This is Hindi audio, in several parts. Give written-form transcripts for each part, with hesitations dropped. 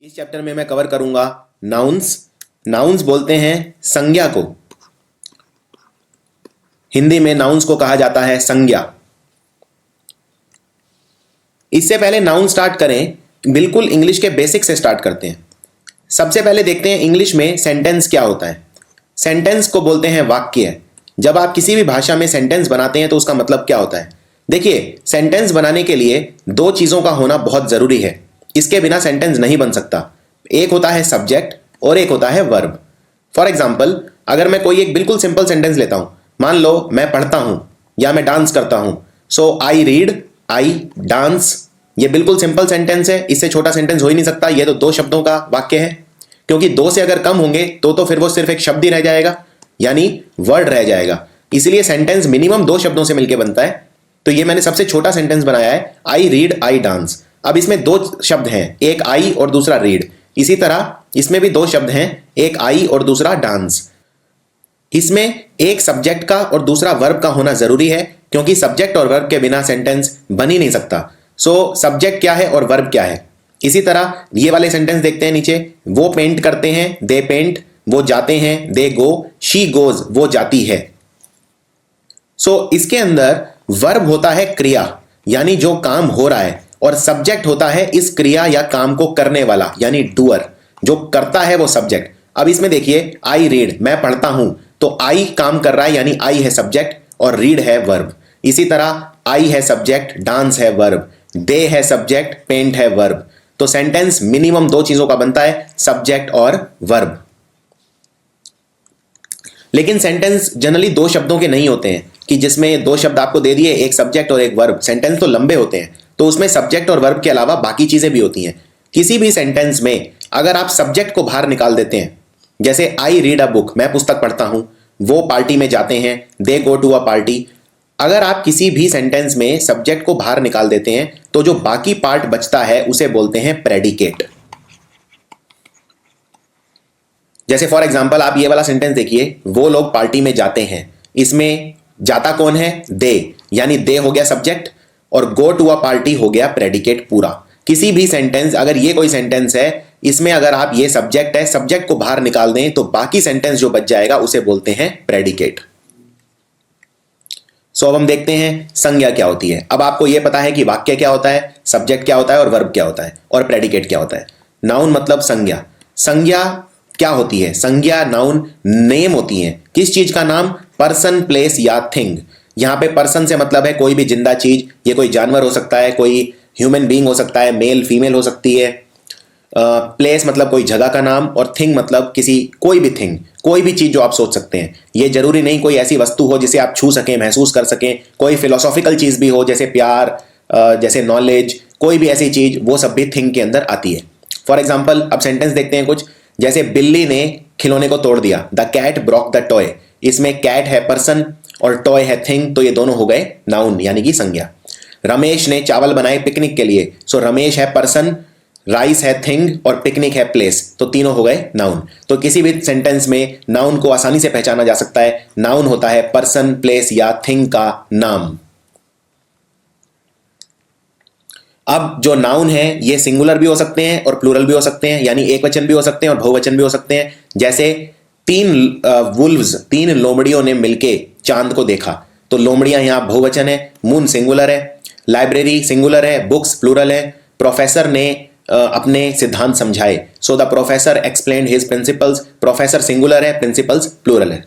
इस चैप्टर में मैं कवर करूंगा नाउन्स। नाउन्स बोलते हैं संज्ञा को। हिंदी में नाउन्स को कहा जाता है संज्ञा। इससे पहले नाउन स्टार्ट करें, बिल्कुल इंग्लिश के बेसिक से स्टार्ट करते हैं। सबसे पहले देखते हैं इंग्लिश में सेंटेंस क्या होता है। सेंटेंस को बोलते हैं वाक्य। जब आप किसी भी भाषा में सेंटेंस बनाते हैं तो उसका मतलब क्या होता है। देखिए, सेंटेंस बनाने के लिए दो चीज़ों का होना बहुत ज़रूरी है। इसके बिना सेंटेंस नहीं बन सकता। एक होता है सब्जेक्ट और एक होता है वर्ब। फॉर एग्जाम्पल, अगर मैं कोई एक बिल्कुल सिंपल सेंटेंस लेता हूं, मान लो मैं पढ़ता हूं या मैं डांस करता हूं। सो आई रीड, आई डांस। ये बिल्कुल सिंपल सेंटेंस है, इससे छोटा सेंटेंस हो ही नहीं सकता। ये तो दो शब्दों का वाक्य है, क्योंकि दो से अगर कम होंगे तो फिर वो सिर्फ एक शब्द ही रह जाएगा, यानी वर्ड रह जाएगा। इसलिए सेंटेंस मिनिमम दो शब्दों से मिलकर बनता है। तो ये मैंने सबसे छोटा सेंटेंस बनाया है, आई रीड, आई डांस। अब इसमें दो शब्द हैं, एक आई और दूसरा रीड। इसी तरह इसमें भी दो शब्द हैं, एक आई और दूसरा डांस। इसमें एक सब्जेक्ट का और दूसरा वर्ब का होना जरूरी है, क्योंकि सब्जेक्ट और वर्ब के बिना सेंटेंस बन ही नहीं सकता। सो सब्जेक्ट क्या है और वर्ब क्या है। इसी तरह ये वाले सेंटेंस देखते हैं नीचे। वो पेंट करते हैं, दे पेंट। वो जाते हैं, दे गो। शी गोज, वो जाती है। सो इसके अंदर वर्ब होता है क्रिया, यानी जो काम हो रहा है, और सब्जेक्ट होता है इस क्रिया या काम को करने वाला, यानी डूअर। जो करता है वो सब्जेक्ट। अब इसमें देखिए, आई रीड, मैं पढ़ता हूं, तो आई काम कर रहा है, यानी आई है सब्जेक्ट और रीड है वर्ब। इसी तरह आई है सब्जेक्ट, डांस है वर्ब, दे है सब्जेक्ट, पेंट है वर्ब। तो सेंटेंस मिनिमम दो चीजों का बनता है, सब्जेक्ट और वर्ब। लेकिन सेंटेंस जनरली दो शब्दों के नहीं होते हैं, कि जिसमें दो शब्द आपको दे दिए, एक सब्जेक्ट और एक वर्ब। सेंटेंस तो लंबे होते हैं, तो उसमें सब्जेक्ट और वर्ब के अलावा बाकी चीजें भी होती हैं। किसी भी सेंटेंस में अगर आप सब्जेक्ट को बाहर निकाल देते हैं, जैसे आई रीड अ बुक, मैं पुस्तक पढ़ता हूं, वो पार्टी में जाते हैं, दे गो टू अ पार्टी। अगर आप किसी भी सेंटेंस में सब्जेक्ट को बाहर निकाल देते हैं, तो जो बाकी पार्ट बचता है उसे बोलते हैं प्रेडिकेट। जैसे फॉर एग्जाम्पल, आप ये वाला सेंटेंस देखिए, वो लोग पार्टी में जाते हैं। इसमें जाता कौन है, दे, यानी दे हो गया सब्जेक्ट, और गो टू अ पार्टी हो गया प्रेडिकेट पूरा। किसी भी सेंटेंस, अगर ये कोई सेंटेंस है, इसमें अगर आप ये सब्जेक्ट है, सब्जेक्ट को बाहर निकाल दें, तो बाकी सेंटेंस जो बच जाएगा उसे बोलते हैं प्रेडिकेट। सो अब हम देखते हैं संज्ञा क्या होती है। अब आपको यह पता है कि वाक्य क्या होता है, सब्जेक्ट क्या होता है और वर्ब क्या होता है, और प्रेडिकेट क्या होता है। नाउन मतलब संज्ञा। संज्ञा क्या होती है? संज्ञा, नाउन, नेम होती है। किस चीज का नाम? पर्सन, प्लेस या थिंग। यहां पे पर्सन से मतलब है कोई भी जिंदा चीज। ये कोई जानवर हो सकता है, कोई ह्यूमन बीइंग हो सकता है, मेल फीमेल हो सकती है। प्लेस मतलब कोई जगह का नाम, और थिंग मतलब कोई भी थिंग, कोई भी चीज जो आप सोच सकते हैं। ये जरूरी नहीं कोई ऐसी वस्तु हो जिसे आप छू सकें, महसूस कर सकें। कोई फिलोसॉफिकल चीज भी हो, जैसे प्यार, जैसे नॉलेज, कोई भी ऐसी चीज, वो सब भी थिंग के अंदर आती है। फॉर एग्जाम्पल, अब सेंटेंस देखते हैं कुछ। जैसे बिल्ली ने खिलौने को तोड़ दिया, the cat broke the toy. इसमें कैट है पर्सन और टॉय है थिंग, तो ये दोनों हो गए नाउन, यानी कि संज्ञा। रमेश ने चावल बनाए पिकनिक के लिए, सो रमेश है पर्सन, राइस है थिंग और पिकनिक है प्लेस, तो तीनों हो गए नाउन। तो किसी भी सेंटेंस में नाउन को आसानी से पहचाना जा सकता है। नाउन होता है पर्सन, प्लेस या थिंग का नाम। अब जो नाउन है, ये सिंगुलर भी हो सकते हैं और प्लूरल भी हो सकते हैं, यानी एक वचन भी हो सकते हैं और बहुवचन भी हो सकते हैं। जैसे तीन लोमड़ियों ने मिलके चांद को देखा, तो लोमड़ियां यहां बहुवचन है, मून सिंगुलर है, लाइब्रेरी सिंगुलर है, बुक्स प्लूरल है, प्रोफेसर ने अपने सिद्धांत समझाए, so the professor explained his principles. Professor singular है, प्रिंसिपल्स प्लूरल है।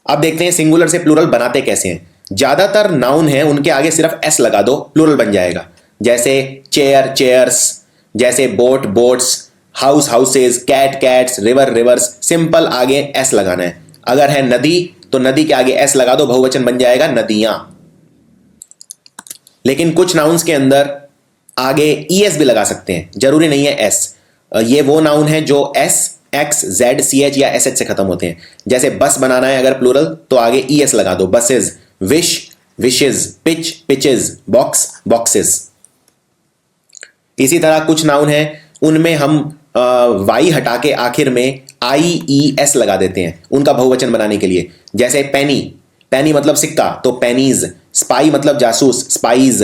अब देखते हैं सिंगुलर से प्लूरल बनाते कैसे हैं। ज्यादातर नाउन है, उनके आगे सिर्फ एस लगा दो, प्लूरल बन जाएगा। जैसे चेयर, चेयर्स, जैसे boat, boats, house, houses, cat, cats, river, rivers. Simple आगे एस लगाना है। अगर है नदी, तो नदी के आगे एस लगा दो, बहुवचन बन जाएगा नदियां। लेकिन कुछ नाउन्स के अंदर आगे ईएस भी लगा सकते हैं, जरूरी नहीं है एस। ये वो नाउन है जो S, X, Z, C H या एस एच से खत्म होते हैं। जैसे बस बनाना है अगर प्लूरल, तो आगे ईएस लगा दो, buses, wish, wishes, pitch, pitches, box, boxes. इसी तरह कुछ नाउन है, उनमें हम वाई हटा के आखिर में आई ई एस लगा देते हैं, उनका बहुवचन बनाने के लिए। जैसे पेनी, पेनी मतलब सिक्का, तो पेनीज। स्पाई मतलब जासूस, स्पाइज।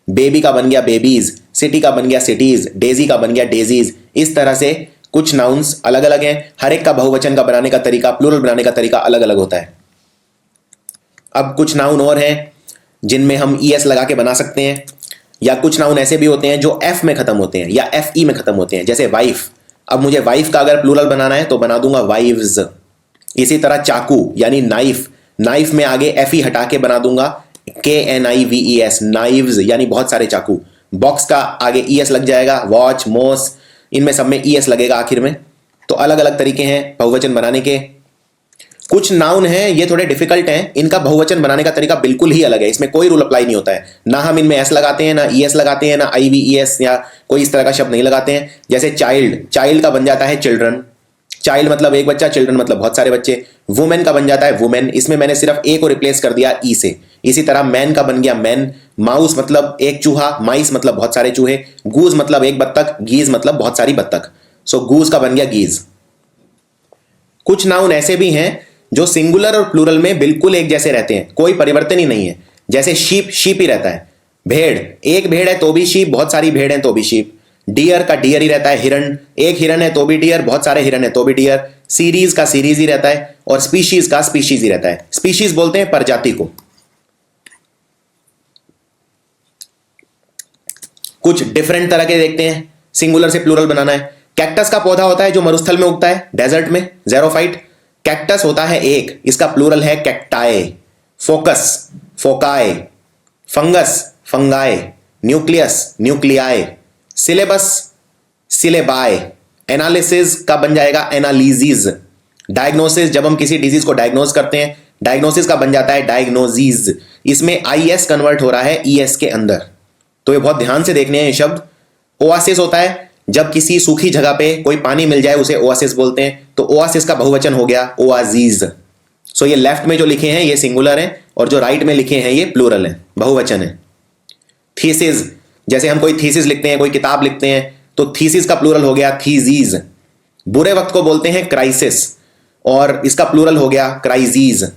बेबी का बन गया बेबीज, सिटी का बन गया सिटीज, डेजी का बन गया डेजीज। इस तरह से कुछ नाउन्स अलग अलग हैं, हर एक का बहुवचन का बनाने का तरीका, प्लूरल बनाने का तरीका अलग अलग होता है। अब कुछ नाउन और हैं जिनमें हम ईएस लगा के बना सकते हैं, या कुछ नाउन ऐसे भी होते हैं जो एफ में खत्म होते हैं या एफ ई में खत्म होते हैं, जैसे वाइफ। अब मुझे वाइफ का अगर प्लूरल बनाना है तो बना दूंगा वाइव्स। इसी तरह चाकू यानी नाइफ, नाइफ में आगे एफ ई हटा के बना दूंगा KNIVES, नाइव्स यानी बहुत सारे चाकू। बॉक्स का आगे ईएस लग जाएगा, वॉच, मोस, इनमें सब में ईएस लगेगा आखिर में। तो अलग अलग तरीके हैं बहुवचन बनाने के। कुछ नाउन हैं ये थोड़े डिफिकल्ट हैं, इनका बहुवचन बनाने का तरीका बिल्कुल ही अलग है, इसमें कोई रूल अप्लाई नहीं होता है। ना हम इनमें एस लगाते हैं, ना ईएस लगाते हैं, ना IVES या कोई इस तरह का शब्द नहीं लगाते हैं। जैसे चाइल्ड, चाइल्ड का बन जाता है चिल्ड्रन, चाइल्ड मतलब एक बच्चा, चिल्ड्रन मतलब बहुत सारे बच्चे। वुमेन का बन जाता है वुमेन, इसमें मैंने सिर्फ ए को रिप्लेस कर दिया ई से। इसी तरह मैन का बन गया मैन। माउस मतलब एक चूहा, माइस मतलब बहुत सारे चूहे। गूज मतलब एक बत्तख, गीज मतलब बहुत सारी बत्तख। सो गूज का बन गया गीज। कुछ नाउन ऐसे भी हैं जो सिंगुलर और प्लूरल में बिल्कुल एक जैसे रहते हैं, कोई परिवर्तन ही नहीं है। जैसे शीप, शीप ही रहता है। भेड़, एक भेड़ है तो भी शीप, बहुत सारी भेड़ हैं तो भी शीप। डियर का डियर ही रहता है। हिरन, एक हिरन है तो भी डियर, बहुत सारे हिरन है तो भी डियर। सीरीज का सीरीज ही रहता है, और स्पीशीज का स्पीशीज ही रहता है। स्पीशीज बोलते हैं प्रजाति को। कुछ डिफरेंट तरह के देखते हैं, सिंगुलर से प्लूरल बनाना है। कैक्टस का पौधा होता है जो मरुस्थल में उगता है, डेजर्ट में, ज़ेरोफाइट। कैक्टस होता है एक, इसका प्लूरल है cacti. Focus, foci. Fungus, fungi. Nucleus, nuclei. Syllabus, syllabi. Analysis का बन जाएगा एनालिसिस। डायग्नोसिस, जब हम किसी डिजीज को डायग्नोज करते हैं, डायग्नोसिस का बन जाता है डायग्नोसिस। इसमें IS कन्वर्ट हो रहा है ES के अंदर, तो ये बहुत ध्यान से देखने हैं ये शब्द। ओआसिस होता है जब किसी सूखी जगह पे कोई पानी मिल जाए, उसे ओआसिस बोलते हैं। तो ओआसिस का बहुवचन हो गया ओआजीज। सो ये लेफ्ट में जो लिखे हैं ये सिंगुलर हैं, और जो राइट में लिखे हैं ये प्लूरल हैं, बहुवचन है। थीसिस, जैसे हम कोई थीसिस लिखते हैं, कोई किताब लिखते हैं, तो थीसिस का प्लूरल हो गया थीजीज। बुरे वक्त को बोलते हैं क्राइसिस, और इसका प्लूरल हो गया क्राइजीज।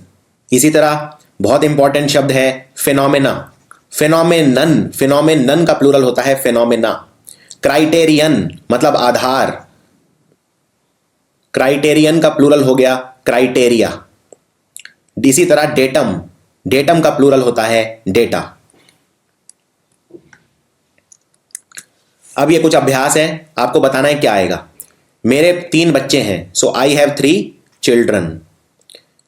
इसी तरह बहुत इंपॉर्टेंट शब्द है फिनोमेना, फिनोमेनन, फिनोमेनन का प्लूरल होता है फिनोमेना। क्राइटेरियन मतलब आधार, क्राइटेरियन का प्लूरल हो गया क्राइटेरिया। इसी तरह डेटम, डेटम का प्लूरल होता है डेटा। अब ये कुछ अभ्यास है, आपको बताना है क्या आएगा। मेरे 3 बच्चे हैं, so I have 3 children.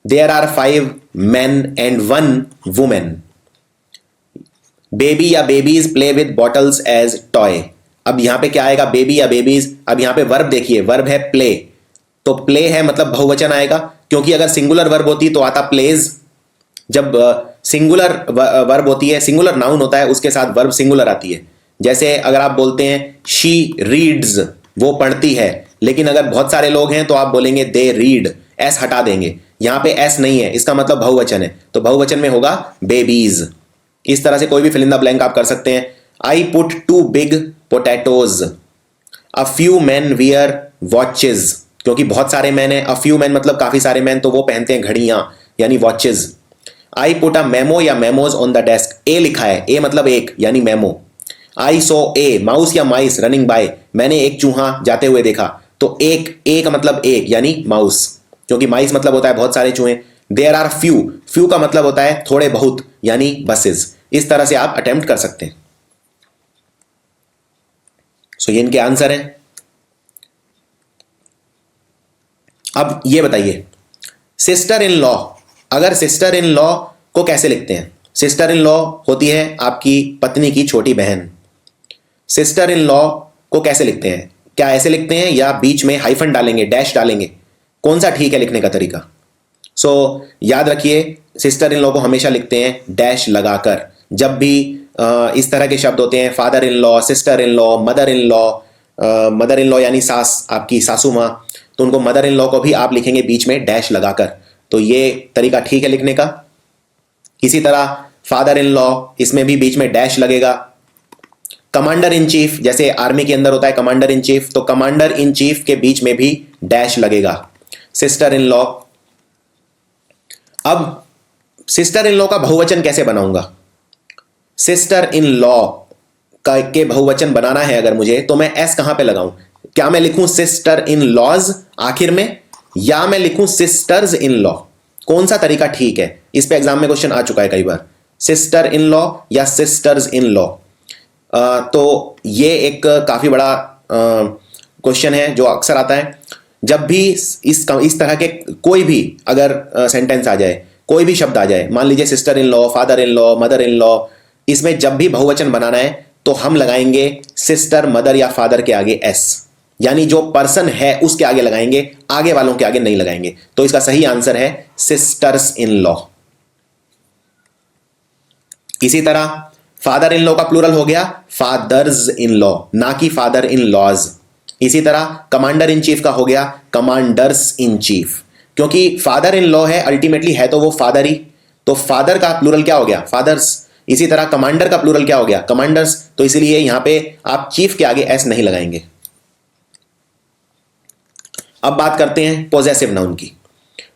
There are 5 men and 1 woman। Baby या babies play with bottles as toy. अब यहां पे क्या आएगा, बेबी या बेबीज। अब यहां पे वर्ब देखिए, वर्ब है प्ले, तो प्ले है मतलब बहुवचन आएगा, क्योंकि अगर सिंगुलर वर्ब होती तो आता प्लेज। जब सिंगुलर वर्ब होती है, सिंगुलर नाउन होता है, उसके साथ वर्ब सिंगुलर आती है। जैसे अगर आप बोलते हैं शी रीड्स, वो पढ़ती है, लेकिन अगर बहुत सारे लोग हैं तो आप बोलेंगे दे रीड, एस हटा देंगे। यहां पे एस नहीं है, इसका मतलब बहुवचन है, तो बहुवचन में होगा बेबीज। इस तरह से कोई भी फिल इन द ब्लैंक आप कर सकते हैं। I put 2 big potatoes. A few man wear watches, क्योंकि बहुत सारे मैन है। अ फ्यू मैन मतलब काफी सारे मैन, तो वो पहनते हैं घड़ियां यानी watches. I put a memo या मेमोज ऑन द डेस्क। ए लिखा है, ए मतलब एक यानी मेमो। आई सो ए माउस या माइस रनिंग बाय, मैंने एक चूहा जाते हुए देखा, तो एक, ए का मतलब एक यानी माउस, क्योंकि माइस मतलब होता है बहुत सारे चूहे। देयर आर फ्यू, फ्यू का मतलब होता है थोड़े बहुत यानी बसेस। इस तरह से आप अटेम्प्ट कर सकते हैं। सो ये इनके आंसर हैं। अब ये बताइए, सिस्टर इन लॉ, अगर सिस्टर इन लॉ को कैसे लिखते हैं। सिस्टर इन लॉ होती है आपकी पत्नी की छोटी बहन। सिस्टर इन लॉ को कैसे लिखते हैं, क्या ऐसे लिखते हैं या बीच में हाइफन डालेंगे, डैश डालेंगे, कौन सा ठीक है लिखने का तरीका। सो याद रखिए, सिस्टर इन लॉ को हमेशा लिखते हैं डैश लगाकर। जब भी इस तरह के शब्द होते हैं, father in law, sister in law, mother in law, mother in law यानी सास, आपकी सासू माँ, तो उनको मदर इन लॉ को भी आप लिखेंगे बीच में डैश लगाकर। तो ये तरीका ठीक है लिखने का। इसी तरह फादर इन लॉ, इसमें भी बीच में डैश लगेगा। कमांडर इन चीफ, जैसे आर्मी के अंदर होता है कमांडर इन चीफ, तो कमांडर इन चीफ के बीच में भी डैश लगेगा। Sister in law. अब सिस्टर इन लॉ का बहुवचन कैसे बनाऊंगा। सिस्टर इन लॉ के बहुवचन बनाना है अगर मुझे, तो मैं एस कहां पे लगाऊं? क्या मैं लिखूं सिस्टर इन लॉज आखिर में, या मैं लिखूं सिस्टर्स इन लॉ? कौन सा तरीका ठीक है? इस पे एग्जाम में क्वेश्चन आ चुका है कई बार, सिस्टर इन लॉ या सिस्टर्स इन लॉ। तो ये एक काफी बड़ा क्वेश्चन है जो अक्सर आता है जब भी इस तरह के कोई भी अगर सेंटेंस आ जाए, कोई भी शब्द आ जाए, मान लीजिए sister in law, father in law, mother in law, इसमें जब भी बहुवचन बनाना है तो हम लगाएंगे सिस्टर, मदर या फादर के आगे एस, यानी जो पर्सन है उसके आगे लगाएंगे, आगे वालों के आगे नहीं लगाएंगे। तो इसका सही आंसर है सिस्टर्स इन लॉ। इसी तरह फादर इन लॉ का प्लूरल हो गया फादर्स इन लॉ, ना कि फादर इन लॉज। इसी तरह कमांडर इन चीफ का हो गया कमांडर्स इन चीफ, क्योंकि फादर इन लॉ है, अल्टीमेटली है तो वो फादर ही, तो फादर का प्लूरल क्या हो गया? फादर्स। इसी तरह कमांडर का प्लूरल क्या हो गया? कमांडर्स। तो इसलिए यहां पे आप चीफ के आगे एस नहीं लगाएंगे। अब बात करते हैं पोजेसिव नाउन की।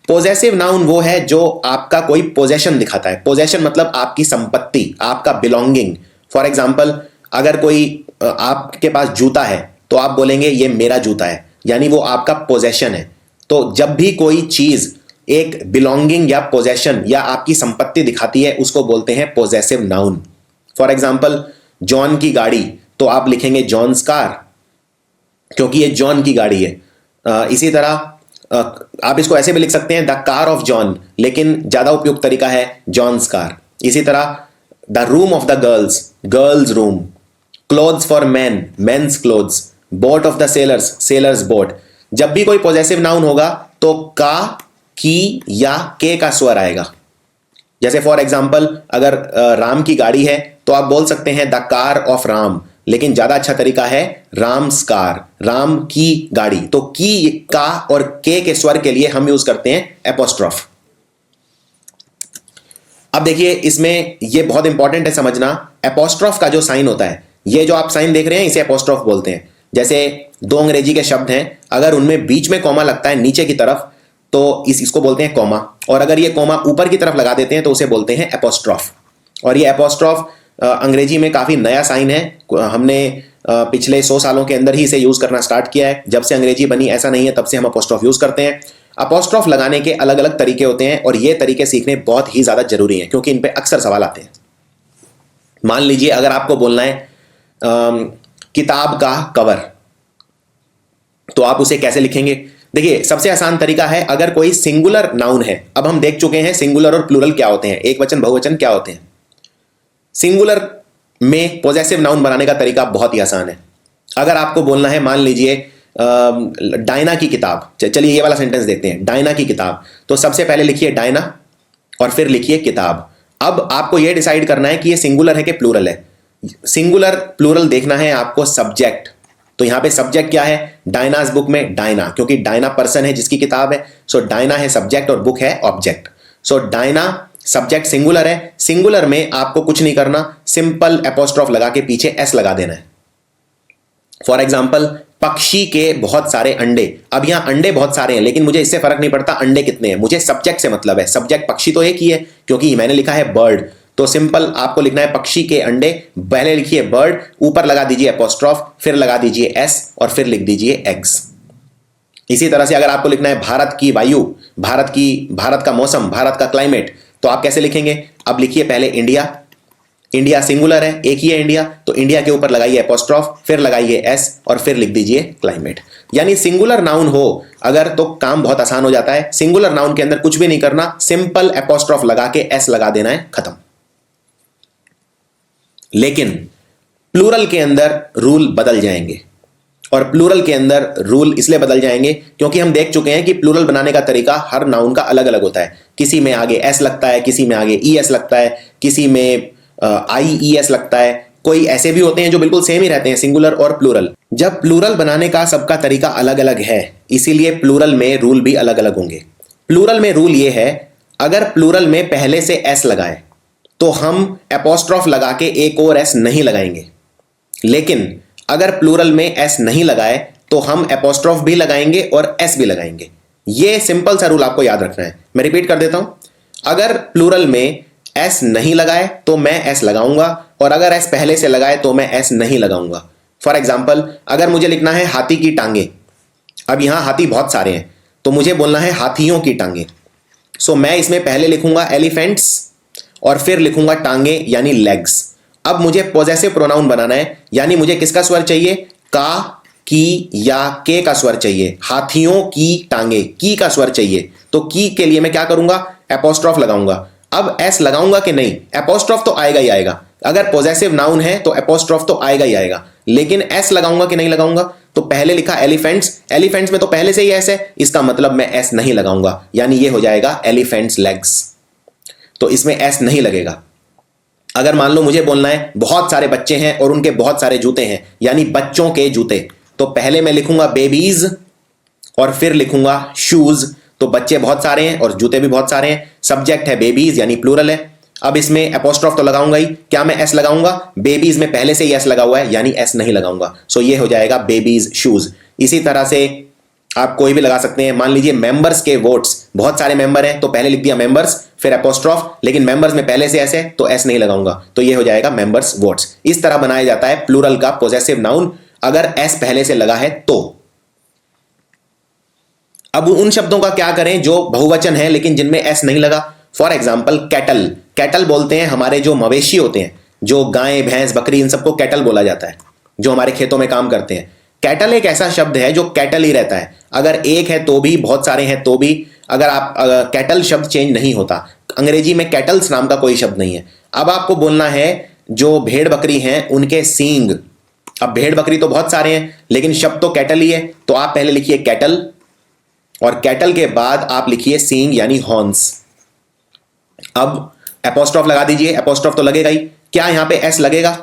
पोजेसिव नाउन वो है जो आपका कोई पोजेशन दिखाता है। पोजेशन मतलब आपकी संपत्ति, आपका बिलोंगिंग। फॉर एग्जाम्पल, अगर कोई आपके पास जूता है तो आप बोलेंगे ये मेरा जूता है, यानी वो आपका पोजेशन है। तो जब भी कोई चीज एक बिलोंगिंग या पोजेशन या आपकी संपत्ति दिखाती है उसको बोलते हैं possessive noun. For example, John की गाड़ी, तो आप लिखेंगे जॉन्स कार, क्योंकि ये जॉन की गाड़ी है। इसी तरह आप इसको ऐसे भी लिख सकते हैं द कार ऑफ जॉन, लेकिन ज्यादा उपयुक्त तरीका है जॉन्स कार। इसी तरह the room of the girls, girls room. Clothes for man, men's clothes. Boat of the sailors, sailors boat. जब भी कोई पॉजेसिव नाउन होगा तो का, की या के का स्वर आएगा। जैसे फॉर एग्जाम्पल, अगर राम की गाड़ी है तो आप बोल सकते हैं द कार ऑफ राम, लेकिन ज्यादा अच्छा तरीका है राम्स कार, राम की गाड़ी। तो की, का और के स्वर के लिए हम यूज करते हैं एपोस्ट्रोफ। अब देखिए, इसमें ये बहुत इंपॉर्टेंट है समझना, एपोस्ट्रोफ का जो साइन होता है, ये जो आप साइन देख रहे हैं इसे एपोस्ट्रोफ बोलते हैं। जैसे दो अंग्रेजी के शब्द हैं, अगर उनमें बीच में कॉमा लगता है नीचे की तरफ तो इसको बोलते हैं कॉमा, और अगर ये कॉमा ऊपर की तरफ लगा देते हैं तो उसे बोलते हैं एपोस्ट्रोफ। और ये एपोस्ट्रोफ अंग्रेजी में काफी नया साइन है, हमने पिछले 100 सालों के अंदर ही इसे यूज करना स्टार्ट किया है। जब से अंग्रेजी बनी ऐसा नहीं है, तब से हम अपोस्ट्रोफ यूज करते हैं। अपोस्ट्रोफ लगाने के अलग अलग तरीके होते हैं और ये तरीके सीखने बहुत ही ज्यादा जरूरी हैं, क्योंकि इन पे अक्सर सवाल आते हैं। मान लीजिए अगर आपको बोलना है किताब का कवर, तो आप उसे कैसे लिखेंगे? देखिए, सबसे आसान तरीका है, अगर कोई सिंगुलर नाउन है, अब हम देख चुके हैं सिंगुलर और प्लूरल क्या होते हैं, एक वचन बहुवचन क्या होते हैं। सिंगुलर में पॉजेसिव नाउन बनाने का तरीका बहुत ही आसान है। अगर आपको बोलना है, मान लीजिए डायना की किताब, चलिए ये वाला सेंटेंस देखते हैं, डायना की किताब, तो सबसे पहले लिखिए डायना और फिर लिखिए किताब। अब आपको यह डिसाइड करना है कि ये सिंगुलर है कि प्लूरल है। सिंगुलर प्लूरल देखना है आपको सब्जेक्ट, तो यहां पे सब्जेक्ट क्या है? डायनास बुक में डायना, क्योंकि डायना पर्सन है जिसकी किताब है, सो डायना है सब्जेक्ट और बुक है ऑब्जेक्ट। सो डायना सब्जेक्ट सिंगुलर है, सिंगुलर में आपको कुछ नहीं करना, सिंपल एपोस्ट्रोफ लगा के पीछे एस लगा देना है। फॉर एग्जाम्पल, पक्षी के बहुत सारे अंडे। अब यहां अंडे बहुत सारे हैं, लेकिन मुझे इससे फर्क नहीं पड़ता अंडे कितने हैं, मुझे सब्जेक्ट से मतलब है। सब्जेक्ट पक्षी तो एक ही है, क्योंकि मैंने लिखा है बर्ड, तो सिंपल आपको लिखना है पक्षी के अंडे, पहले लिखिए बर्ड, ऊपर लगा दीजिए एपोस्ट्रोफ, फिर लगा दीजिए एस और फिर लिख दीजिए एग्स। इसी तरह से अगर आपको लिखना है भारत की वायु, भारत का मौसम, भारत का क्लाइमेट, तो आप कैसे लिखेंगे? अब लिखिए पहले इंडिया, इंडिया सिंगुलर है, एक ही है इंडिया, तो इंडिया के ऊपर लगाइए एपोस्ट्रोफ, फिर लगाइए एस और फिर लिख दीजिए क्लाइमेट। यानी सिंगुलर नाउन हो अगर तो काम बहुत आसान हो जाता है। सिंगुलर नाउन के अंदर कुछ भी नहीं करना, सिंपल एपोस्ट्रोफ लगा के एस लगा देना है, खत्म। लेकिन प्लूरल के अंदर रूल बदल जाएंगे, और प्लूरल के अंदर रूल इसलिए बदल जाएंगे क्योंकि हम देख चुके हैं कि प्लूरल बनाने का तरीका हर नाउन का अलग अलग होता है। किसी में आगे एस लगता है, किसी में आगे ई एस लगता है, किसी में आई ई एस लगता है, कोई ऐसे भी होते हैं जो बिल्कुल सेम ही रहते हैं, सिंगुलर और प्लूरल। जब प्लूरल बनाने का सबका तरीका अलग अलग है, इसीलिए प्लूरल में रूल भी अलग अलग होंगे। प्लूरल में रूल ये है, अगर प्लूरल में पहले से एस लगाए तो हम एपोस्ट्रोफ लगा के एक और एस नहीं लगाएंगे, लेकिन अगर प्लूरल में एस नहीं लगाए तो हम एपोस्ट्रोफ भी लगाएंगे और एस भी लगाएंगे। ये सिंपल सा रूल आपको याद रखना है। मैं रिपीट कर देता हूं, अगर प्लूरल में एस नहीं लगाए तो मैं एस लगाऊंगा, और अगर एस पहले से लगाए तो मैं एस नहीं लगाऊंगा। फॉर एग्जाम्पल, अगर मुझे लिखना है हाथी की टांगे, अब यहां हाथी बहुत सारे हैं तो मुझे बोलना है हाथियों की टांगे। सो मैं इसमें पहले लिखूंगा एलिफेंट्स और फिर लिखूंगा टांगे यानी लेग्स। अब मुझे पॉजेसिव प्रोनाउन बनाना है, यानी मुझे किसका स्वर चाहिए, का, की या के का स्वर चाहिए। हाथियों की टांगे, की का स्वर चाहिए, तो की के लिए मैं क्या करूंगा, एपोस्ट्रॉफ लगाऊंगा। अब एस लगाऊंगा कि नहीं, एपोस्ट्रॉफ तो आएगा ही आएगा। अगर पॉजेसिव नाउन है तो एपोस्ट्रॉफ तो आएगा ही आएगा, लेकिन एस लगाऊंगा कि नहीं लगाऊंगा। तो पहले लिखा एलिफेंट्स, एलिफेंट्स में तो पहले से ही एस है, इसका मतलब मैं एस नहीं लगाऊंगा, यानी ये हो जाएगा एलिफेंट्स लेग्स, तो इसमें एस नहीं लगेगा। अगर मान लो मुझे बोलना है बहुत सारे बच्चे हैं और उनके बहुत सारे जूते हैं, यानी बच्चों के जूते, तो पहले मैं लिखूंगा बेबीज और फिर लिखूंगा शूज। तो बच्चे बहुत सारे हैं और जूते भी बहुत सारे हैं, सब्जेक्ट है बेबीज यानी प्लूरल है। अब इसमें एपोस्ट्रोफ तो लगाऊंगा ही, क्या मैं एस लगाऊंगा, बेबीज में पहले से ही एस लगा हुआ है यानी एस नहीं लगाऊंगा। सो ये हो जाएगा बेबीज शूज। इसी तरह से आप कोई भी लगा सकते हैं। मान लीजिए मेंबर्स के वोट्स, बहुत सारे मेंबर हैं तो पहले लिख दिया मेंबर्स फिर एपोस्ट्रोफ, लेकिन मेंबर्स में पहले से एस है तो एस नहीं लगाऊंगा, तो ये हो जाएगा मेंबर्स वोट्स। इस तरह बनाया जाता है प्लूरल का पॉजेसिव नाउन, अगर एस पहले से लगा है तो। अब उन शब्दों का क्या करें जो बहुवचन है लेकिन जिनमें एस नहीं लगा। फॉर एग्जाम्पल कैटल, कैटल बोलते हैं हमारे जो मवेशी होते हैं, जो गाय भैंस बकरी, इन सबको कैटल बोला जाता है, जो हमारे खेतों में काम करते हैं। कैटल एक ऐसा शब्द है जो कैटल ही रहता है, अगर एक है तो भी, बहुत सारे हैं तो भी, अगर आप कैटल शब्द चेंज नहीं होता। अंग्रेजी में कैटल्स नाम का कोई शब्द नहीं है। अब आपको बोलना है जो भेड़ बकरी हैं उनके सींग, अब भेड़ बकरी तो बहुत सारे हैं लेकिन शब्द तो कैटल ही है, तो आप पहले लिखिए कैटल और कैटल के बाद आप लिखिए सींग यानी हॉर्न्स। अब एपोस्ट्रोफ लगा दीजिए, एपोस्ट्रोफ तो लगेगा ही। क्या यहां पे एस लगेगा,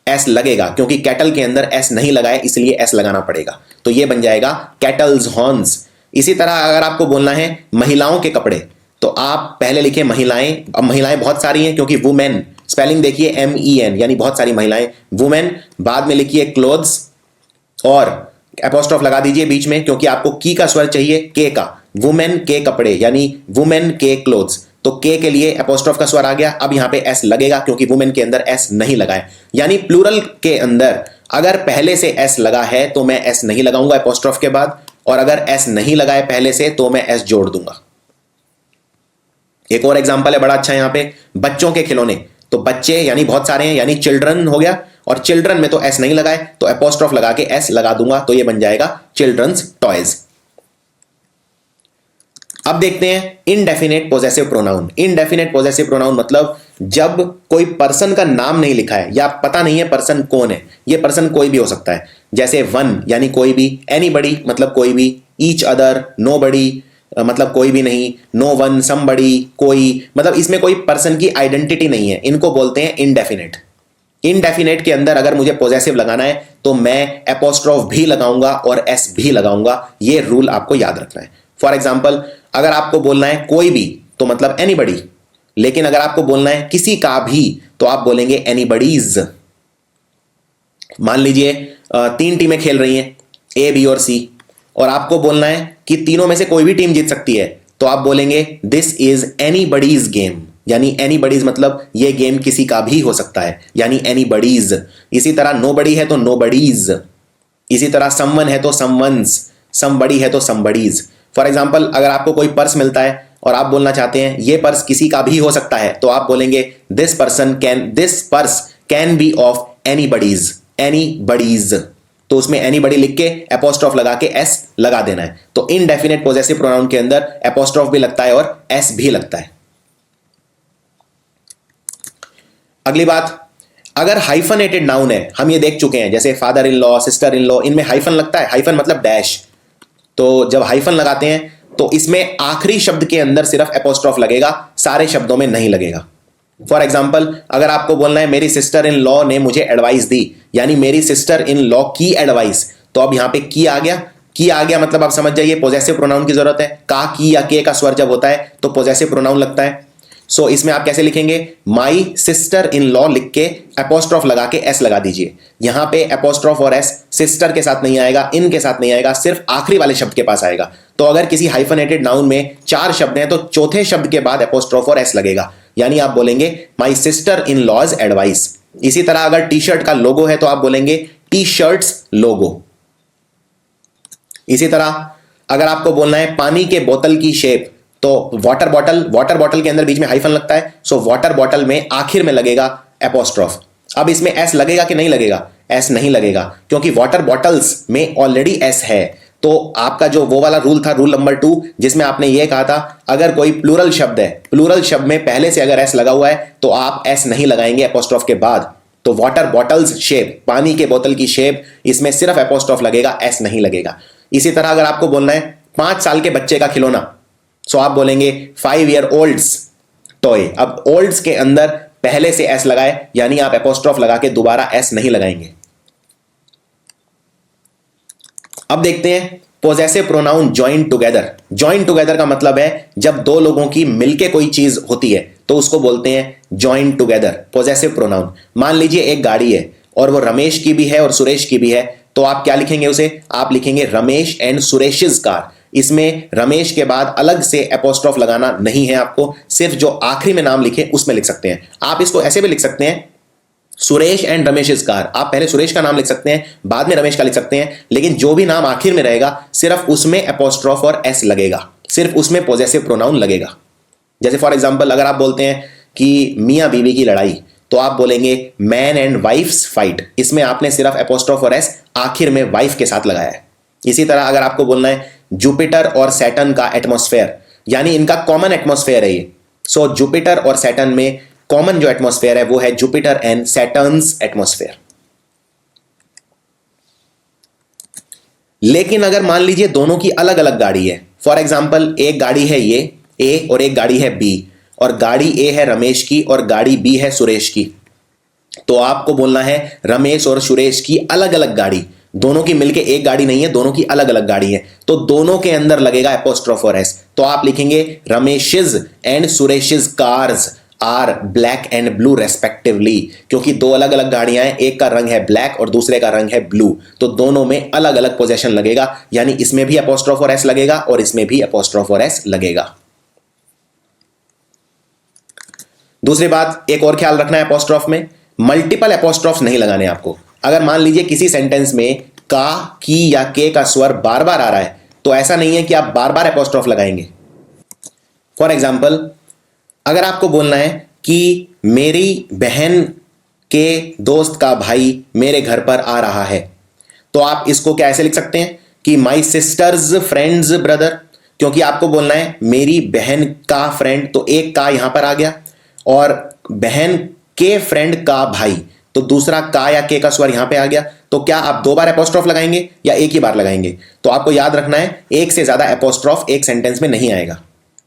एस लगेगा, क्योंकि कैटल के अंदर एस नहीं लगाए इसलिए एस लगाना पड़ेगा, तो ये बन जाएगा कैटल्स हॉर्न्स। इसी तरह अगर आपको बोलना है महिलाओं के कपड़े, तो आप पहले लिखिए महिलाएं। अब महिलाएं बहुत सारी हैं क्योंकि वुमेन, स्पेलिंग देखिए MEN यानी बहुत सारी महिलाएं, वुमेन। बाद में लिखिए क्लोथ्स और एपोस्ट्रोफ लगा दीजिए बीच में, क्योंकि आपको की का स्वर चाहिए, के का। वुमेन के कपड़े यानी वुमेन के क्लोथ्स, तो के लिए एपोस्ट्रोफ का स्वर आ गया। अब यहां पे एस लगेगा क्योंकि वुमेन के अंदर एस नहीं लगा है, यानी प्लूरल के अंदर अगर पहले से एस लगा है तो मैं एस नहीं लगाऊंगा एपोस्ट्रोफ के बाद, और अगर एस नहीं लगा है पहले से तो मैं एस जोड़ दूंगा। एक और एग्जांपल है बड़ा अच्छा यहां पे, बच्चों के खिलौने, तो बच्चे यानी बहुत सारे हैं यानी चिल्ड्रन हो गया, और चिल्ड्रन में तो एस नहीं लगाए तो एपोस्ट्रोफ लगा के एस लगा दूंगा, तो ये बन जाएगा चिल्ड्रंस टॉयज। अब देखते हैं indefinite possessive pronoun. Indefinite possessive pronoun मतलब जब कोई पर्सन का नाम नहीं लिखा है या पता नहीं है पर्सन कौन है, ये पर्सन कोई भी हो सकता है, जैसे वन यानी कोई भी, एनीबडी मतलब कोई भी, ईच अदर, नोबडी मतलब कोई भी नहीं, नो वन, समबडी कोई, मतलब इसमें कोई पर्सन की आइडेंटिटी नहीं है, इनको बोलते हैं इनडेफिनेट। इनडेफिनेट के अंदर अगर मुझे पॉजेसिव लगाना है तो मैं एपोस्ट्रोफ भी लगाऊंगा और एस भी लगाऊंगा, ये रूल आपको याद रखना है। फॉर एग्जाम्पल, अगर आपको बोलना है कोई भी तो मतलब एनीबडी, लेकिन अगर आपको बोलना है किसी का भी तो आप बोलेंगे एनीबडीज। मान लीजिए 3 टीमें खेल रही हैं A, B और C, और आपको बोलना है कि तीनों में से कोई भी टीम जीत सकती है, तो आप बोलेंगे दिस इज एनीबडीज गेम, यानी एनीबडीज मतलब ये गेम किसी का भी हो सकता है, यानी एनीबडीज। इसी तरह नोबडी है तो नोबडीज, इसी तरह समवन है तो समवंस, समबडी है तो समबडीज। फॉर एग्जाम्पल, अगर आपको कोई पर्स मिलता है और आप बोलना चाहते हैं ये पर्स किसी का भी हो सकता है, तो आप बोलेंगे this purse can be of anybody's, anybody's. तो उसमें एनीबडी लिख के एपोस्ट्रोफ लगा के एस लगा देना है। तो इनडेफिनेट पॉजेसिव प्रोनाउन के अंदर एपोस्ट्रोफ भी लगता है और एस भी लगता है। अगली बात, अगर हाइफनेटेड नाउन है, हम ये देख चुके हैं जैसे father in law, sister in law, इनमें हाइफन लगता है, हाइफन मतलब डैश। तो जब हाइफन लगाते हैं तो इसमें आखिरी शब्द के अंदर सिर्फ एपोस्ट्रोफ लगेगा, सारे शब्दों में नहीं लगेगा। फॉर एग्जाम्पल, अगर आपको बोलना है मेरी सिस्टर इन लॉ ने मुझे एडवाइस दी, यानी मेरी सिस्टर इन लॉ की एडवाइस, तो अब यहां पे की आ गया। की आ गया मतलब आप समझ जाइए पॉजेसिव प्रोनाउन की जरूरत है। का, की या के का स्वर जब होता है तो पॉजेसिव प्रोनाउन लगता है। सो इसमें आप कैसे लिखेंगे, माई सिस्टर इन लॉ लिख के एपोस्ट्रोफ लगा के एस लगा दीजिए। यहां पे एपोस्ट्रोफ और एस सिस्टर के साथ नहीं आएगा, इन के साथ नहीं आएगा, सिर्फ आखिरी वाले शब्द के पास आएगा। तो अगर किसी हाइफनेटेड नाउन में 4 शब्द हैं तो चौथे शब्द के बाद एपोस्ट्रोफ और एस लगेगा। यानी आप बोलेंगे my sister in law's advice. इसी तरह अगर टी शर्ट का लोगो है तो आप बोलेंगे टी शर्ट्स लोगो। इसी तरह अगर आपको बोलना है पानी के बोतल की शेप, तो वाटर बॉटल, वाटर बॉटल के अंदर बीच में हाइफन लगता है, सो वाटर बॉटल में आखिर में लगेगा एपोस्ट्रोफ। अब इसमें एस लगेगा कि नहीं लगेगा? एस नहीं लगेगा, क्योंकि वाटर बॉटल्स में ऑलरेडी एस है। तो आपका जो वो वाला रूल था, रूल नंबर 2, जिसमें आपने ये कहा था अगर कोई प्लूरल शब्द है, प्लूरल शब्द में पहले से अगर एस लगा हुआ है तो आप एस नहीं लगाएंगे एपोस्ट्रोफ के बाद। तो वाटर बॉटल्स शेप, पानी के बोतल की शेप, इसमें सिर्फ एपोस्ट्रोफ लगेगा, एस नहीं लगेगा। इसी तरह अगर आपको बोलना है 5 साल के बच्चे का खिलौना, सो आप बोलेंगे 5 ईयर ओल्ड्स टॉय। अब ओल्ड्स के अंदर पहले से एस लगाए, यानी आप एपोस्ट्रोफ लगा के दोबारा एस नहीं लगाएंगे। अब देखते हैं possessive pronoun join together. Join together का मतलब है जब दो लोगों की मिलके कोई चीज होती है तो उसको बोलते हैं जॉइन टुगेदर, पोजेसिव प्रोनाउन। मान लीजिए एक गाड़ी है और वो रमेश की भी है और सुरेश की भी है, तो आप क्या लिखेंगे उसे? आप लिखेंगे रमेश एंड सुरेशेस कार। इसमें रमेश के बाद अलग से एपोस्ट्रोफ लगाना नहीं है आपको, सिर्फ जो आखिरी में नाम लिखे उसमें लिख सकते हैं। आप इसको ऐसे भी लिख सकते हैं सुरेश एंड रमेश कार। आप पहले सुरेश का नाम लिख सकते हैं, बाद में रमेश का लिख सकते हैं, लेकिन जो भी नाम आखिर में रहेगा सिर्फ उसमें एपोस्ट्रोफ और एस लगेगा, सिर्फ उसमें पोजेसिव प्रोनाउन लगेगा। जैसे फॉर एग्जाम्पल अगर आप बोलते हैं कि मियाँ बीवी की लड़ाई, तो आप बोलेंगे मैन एंड वाइफ्स फाइट। इसमें आपने सिर्फ एपोस्ट्रोफ और एस आखिर में वाइफ के साथ लगाया है। इसी तरह अगर आपको बोलना है जुपिटर और सैटर्न का एटमॉस्फेयर, यानी इनका कॉमन एटमॉस्फेयर है ये, सो जुपिटर और सैटर्न में कॉमन जो एटमॉस्फेयर है वो है जुपिटर एंड सैटर्न्स एटमॉस्फेयर। लेकिन अगर मान लीजिए दोनों की अलग अलग गाड़ी है, फॉर एग्जाम्पल एक गाड़ी है ये ए और एक गाड़ी है बी, और गाड़ी ए है रमेश की और गाड़ी बी है सुरेश की, तो आपको बोलना है रमेश और सुरेश की अलग अलग गाड़ी। दोनों की मिलके एक गाड़ी नहीं है, दोनों की अलग अलग गाड़ी है, तो दोनों के अंदर लगेगा एपोस्ट्रोफ और एस। तो आप लिखेंगे Ramesh's and Suresh's cars are black and blue respectively, क्योंकि दो अलग अलग गाड़ियां हैं, एक का रंग है ब्लैक और दूसरे का रंग है ब्लू, तो दोनों में अलग अलग पोजेशन लगेगा, यानी इसमें भी एपोस्ट्रोफ और एस लगेगा और इसमें भी एपोस्ट्रोफ और एस लगेगा। दूसरी बात, एक और ख्याल रखना है एपोस्ट्रोफ में, मल्टीपल एपोस्ट्रोफ नहीं लगाने आपको। अगर मान लीजिए किसी सेंटेंस में का, की या के का स्वर बार बार आ रहा है, तो ऐसा नहीं है कि आप बार बार एपोस्ट्रोफ लगाएंगे। फॉर एग्जाम्पल अगर आपको बोलना है कि मेरी बहन के दोस्त का भाई मेरे घर पर आ रहा है, तो आप इसको कैसे लिख सकते हैं कि माई सिस्टर्स फ्रेंड्स ब्रदर, क्योंकि आपको बोलना है मेरी बहन का फ्रेंड, तो एक का यहां पर आ गया, और बहन के फ्रेंड का भाई, तो दूसरा का या के का स्वर यहां पे आ गया। तो क्या आप दो बार एपोस्ट्रोफ लगाएंगे या एक ही बार लगाएंगे? तो आपको याद रखना है एक से ज्यादा एपोस्ट्रोफ एक सेंटेंस में नहीं आएगा।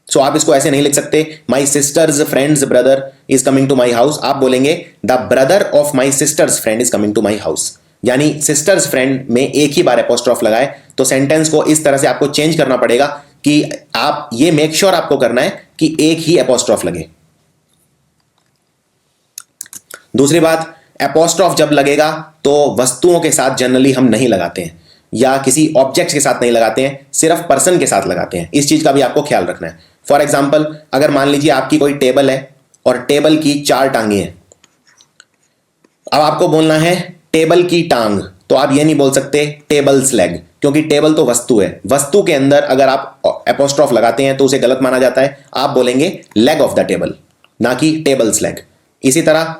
सो आप इसको ऐसे नहीं लिख सकते my sister's friend's brother is coming to my house, आप बोलेंगे the brother of my sister's friend is coming to my house, यानी सिस्टर्स फ्रेंड में एक ही बार एपोस्ट्रोफ लगाए। तो सेंटेंस को इस तरह से आपको चेंज करना पड़ेगा कि आप ये मेक श्योर आपको करना है कि एक ही एपोस्ट्रोफ लगे। दूसरी बात, एपोस्ट्रोफ जब लगेगा तो वस्तुओं के साथ जनरली हम नहीं लगाते हैं, या किसी ऑब्जेक्ट के साथ नहीं लगाते हैं, सिर्फ पर्सन के साथ लगाते हैं। इस चीज का भी आपको ख्याल रखना है। फॉर एग्जाम्पल अगर मान लीजिए आपकी कोई टेबल है और टेबल की 4 टांगे हैं, अब आपको बोलना है टेबल की टांग, तो आप ये नहीं बोल सकते टेबल्स लेग, क्योंकि टेबल तो वस्तु है। वस्तु के अंदर अगर आप एपोस्ट्रोफ लगाते हैं तो उसे गलत माना जाता है। आप बोलेंगे लेग ऑफ द टेबल, ना कि टेबल्स लेग। इसी तरह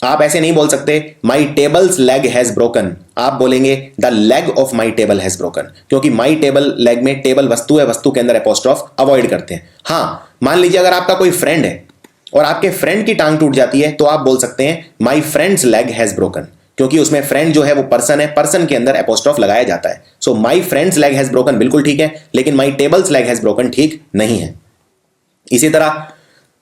आप ऐसे नहीं बोल सकते माई टेबल्स लेग हैज ब्रोकन, आप बोलेंगे the leg of my table has broken, क्योंकि माई टेबल लेग में टेबल वस्तु है, वस्तु के अंदर एपोस्ट्रोफ अवॉइड करते हैं। हाँ, मान लीजिए अगर आपका कोई फ्रेंड है और आपके फ्रेंड की टांग टूट जाती है, तो आप बोल सकते हैं माई फ्रेंड्स लेग हैज ब्रोकन, क्योंकि उसमें फ्रेंड जो है वो पर्सन है, पर्सन के अंदर एपोस्ट्रोफ लगाया जाता है। So my friend's leg has broken बिल्कुल ठीक है, लेकिन my table's leg has broken ठीक नहीं है। इसी तरह